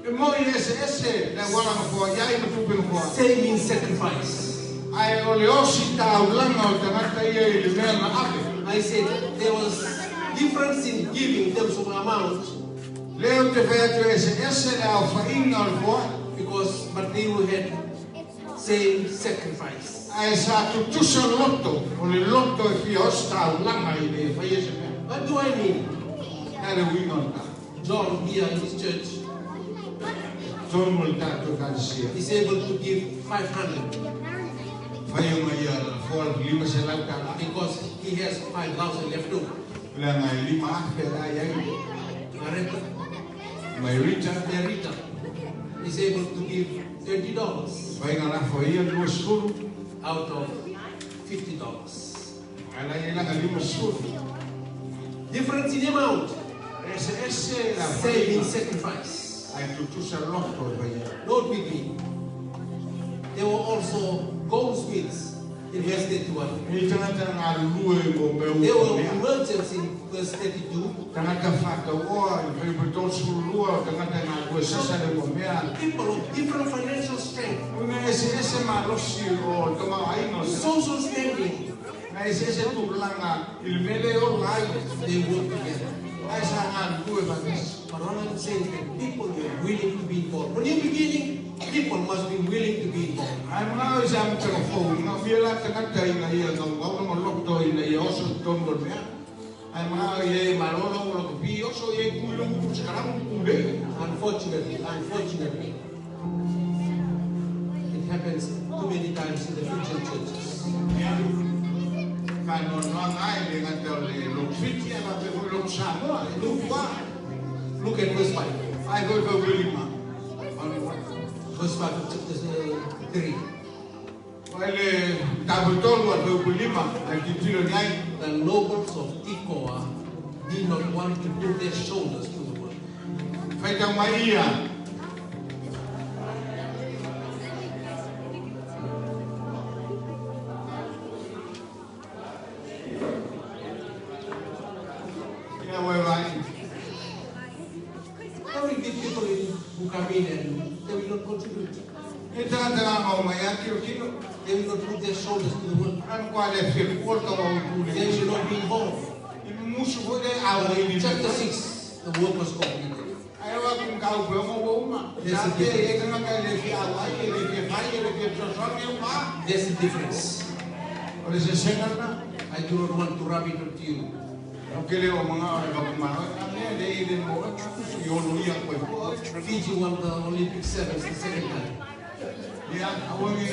E mo i ese na wala ma fo iai ma tupe fo. same in sacrifice. Ai o le osi tau langa o tangata ia i le mea na ape. I said there was difference in giving in terms of amount, Leo te whea tu ese na o whainga o fo. but they had same sacrifice. Ai sa tu tusa loto. O le loto e fia osi tau langa i le whai ese mea. What do I mean? Nare wingon ta. John here in his church John mo tato kansia. is able to give 500 Whai o mai a fo al lima se lau tala. because he has 5,000 left over. Ila ngai lima pera yang Marita, Marita Marita is able to give $30 vai ngala foi dua suru out of $50. ala ila ngai lima suru Difference in amount, ese la saving sacrifice. ai tu sa lotto vai Note with me. There were also goldsmiths in verse 31. ni tanga ngalue mo meu There were merchants in verse 32. tanga fata o vai betul suru tanga ngalue sasa de mo mea People of different financial strength, una ese malosi o toma ai no social standing, na ese tu langa il mele o lai they work together. ai sa ngalue bagus. But all I'm saying is that people were willing to be involved. When you're beginning, people must be willing to be involved. Ai mga isang telefon, nga biela tanga tai na iya nga wala mo lokto ina iya oso tondo mea. Ai mga ye malolo mo ko bi oso ye kulong ku sekarang kude. Unfortunately, it happens too many times in the Christian churches. Kano no ngai dengan tole lo fiti ama pe lo Samoan lu kwa. Look at verse 5. Ai go lima. Verse 5 of chapter 3. Wale tabutol wa go lima ai titilo ngai. The nobles of Tekoa did not want to put their shoulders to the work. Fai tang Maria. Ya wai There will be people who come in and they will not contribute. Ita tanga mau maya kilo. They will not put their shoulders to the work. Kan kwa le fil porta wa They will not be involved. musu ko de awa ini Chapter 6, the work was completed. ai wa kun kau be mo wo ma sa te e kan ka le fi awa e le fi fai le fi so so ni ma There's a difference. o le se senga na I do not want to rub it onto you. o ke le o mga ba ma ne de ile mo yo no ya ko Fiji won the Olympic sevens the second time. ya awa ni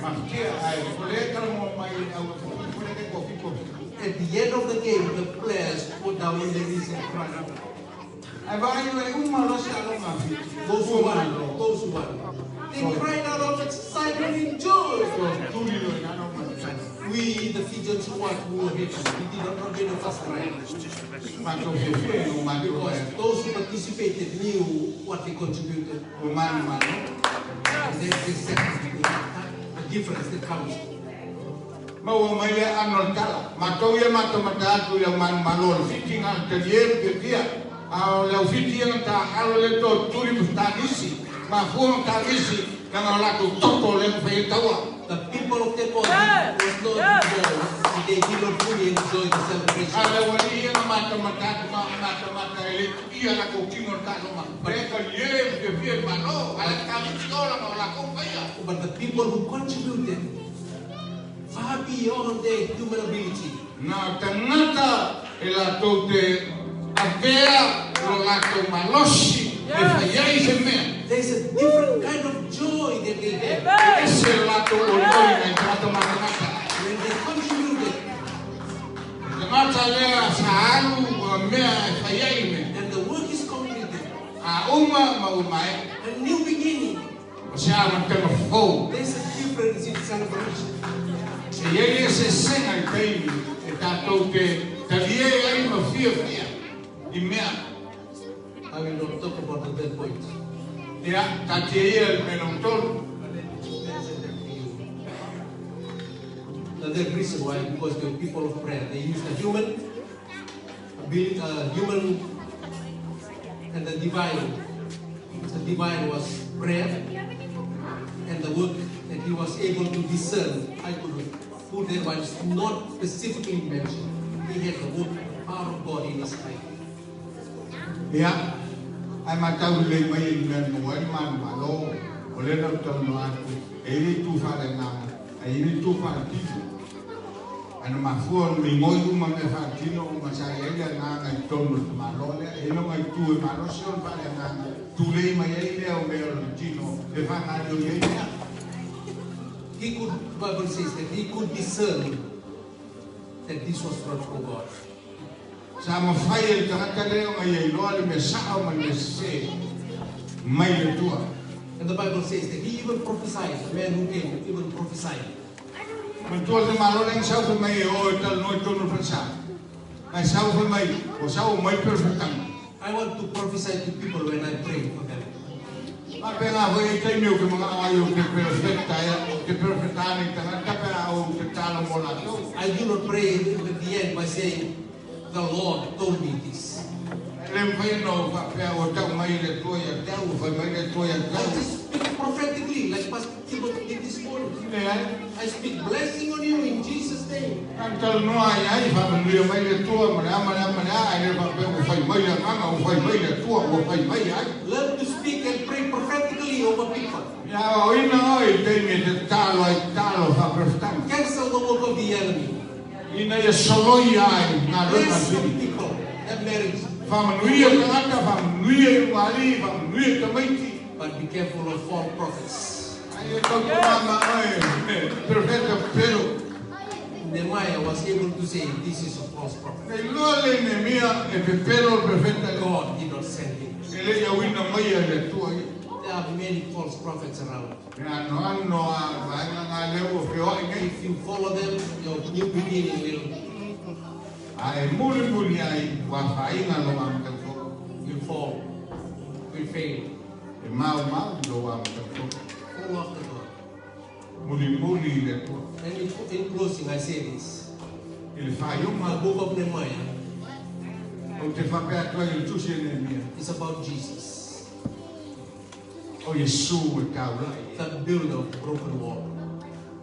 ma ke ai ko le ka mo mai awa ko le ko fi ko At the end of the game, the players put down on their knees and cried out. ai ba ni le ma lo sa lo ma fi Those who won. They cried out of excitement and joy. tu ni lo na no ma We, the Fijians who were happy. We did not get the first prize. ma to fi no ma di ko Because those who participated knew what they contributed. o ma ma And they accepted the difference that comes. mau mai anol tala matau ya mato matatu yang man malol fiti ngal telier ke dia au le fiti yang ta halo le to turi bustagisi ma fu tagisi kana la tu toto le fe tawa The people of the body was not involved. They did not fully enjoy the celebration. ala wali yang mato matatu ma mato matale ia la ko kimo ta no ma mereka ye ke vie malo ala kami sekolah ma la ko ya But the people who contributed far beyond their human ability. na tanata ela to te avea lo la to malosi e fai se me There's a different kind of joy that they had. ese lato oloi na trato makanata When they contributed ngata lea saalu mea fayaime and the work is completed, a uma maumai a new beginning. sia mantelo fo There's a difference in celebration. se ele se senga i peini e tato te talie ai ma fia i mea I will not talk about the third point. ya tatie el menotol The third reason why, because the people of prayer, they use the human and the divine. The divine was prayer, and the work that he was able to discern, I could put that one is not specifically mentioned. He had the work, power of God in his life. ya ai matau le mai men mo ai man malo o le no to no aku e ni tu fa le na ai ni tu fa ti ana ma fuon mi moi uma me fa tino uma sa ele na na tono malo le e no mai tu malo sion pa le na tu le mai ele o me o tino e fa na yo ye He could, Bible says that he could discern that this was not for God. Sa mawhai e tangata leo ngai e loa le me sao ma le se mai le tua. And the Bible says that he even prophesied, the man who came even prophesied. Ma tua te malo leng sao fe mai e o e tal noi tonu pensa. Ai sao fe mai, o sao mai perfectang. I want to prophesy to people when I pray for them. Ma pe nga hoi te meu ke mga ayo te perfecta ya, te perfectani tangata pe au te tala mo la tau. I do not pray at the end by saying, the Lord told me this. Lem fai no fa pe o tau mai le tua ya tau, fai mai le tua ya I tau. just speak prophetically, like Pastor Timothy did this morning. Ne ai, I speak blessing on you in Jesus' name. Antal no ai fa me le mai le tua ma ai le fa pe o fai mai le manga o fai mai le tua o fai mai ai. Learn to speak and pray prophetically over people. Ya o ina oi te me te talo fa perfectang. Cancel the work of the enemy. Ina ya soloi ai na rona Bless some sini. people that marriage. Famanuia tangata, famanuia wali, famanuia tamaiti. But be careful of false prophets. Ai tau mama ai, perfecta pero. Nehemiah was able to say, this is a false prophet. Nei lole ne mia e pero perfecta God did not send him. ele ya wina mai le tua. There are many false prophets around. Ya no anno a vai nga leo pe o ngai. If you follow them, your new beginning will Ai muli ai wa fai nga lo am te fo. will fall, will fail. E mau lo am te fo. Follow after God. Muli le tua. And in closing, I say this. Il fai The uma book of Nehemiah o te fa pe tua il tu se ne mia. is about Jesus, O Yesu e tau lai. the builder of the broken wall.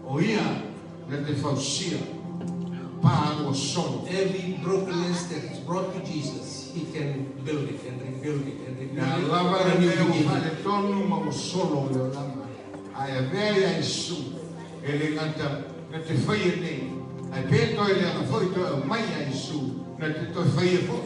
O ia le te fausia pa o solo. Every brokenness that is brought to Jesus, he can build it and rebuild it and rebuild Na it. lava And le you o begin. fale tonu ma o solo le lama. Ai a vea Yesu e le ngata na te whaia nei. Ai pe toi le ana foi toi o mai a Yesu na te toi whaia fo.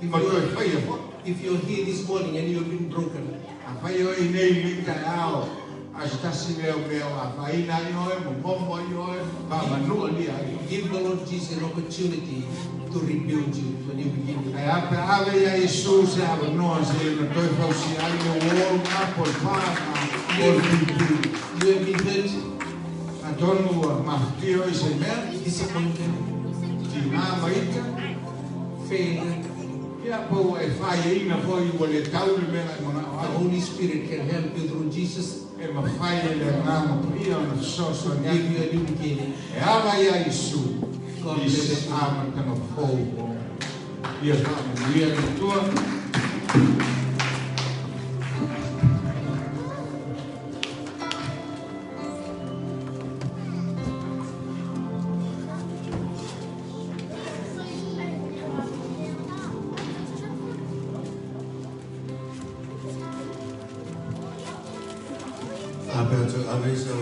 Ma toi whaia fo. If you're here this morning and you've been broken, A whaia o i nei lita ao. A stasi leo a whaina i oe, mo mombo i oe, pa manua li ai. give the Lord Jesus an opportunity to rebuild you to a new beginning. Ai ape ave ia Yesu se ava noa se na toi fausi ai o wol ma por pa ma por pitu. You have been hurt, A tonu ma tio i se mea, disappointed, ti ngā maika, failed. kia pou e whai ina foi ua le tau le mea i mga The au. Holy Spirit can help you through Jesus, E ma whai e le ngā mapria o na soso give ni. you a new beginning. E ava ia Yesu, God i bless se you. ama tanga pou. Ia whamu, ia ni tua. Ape atu ave sa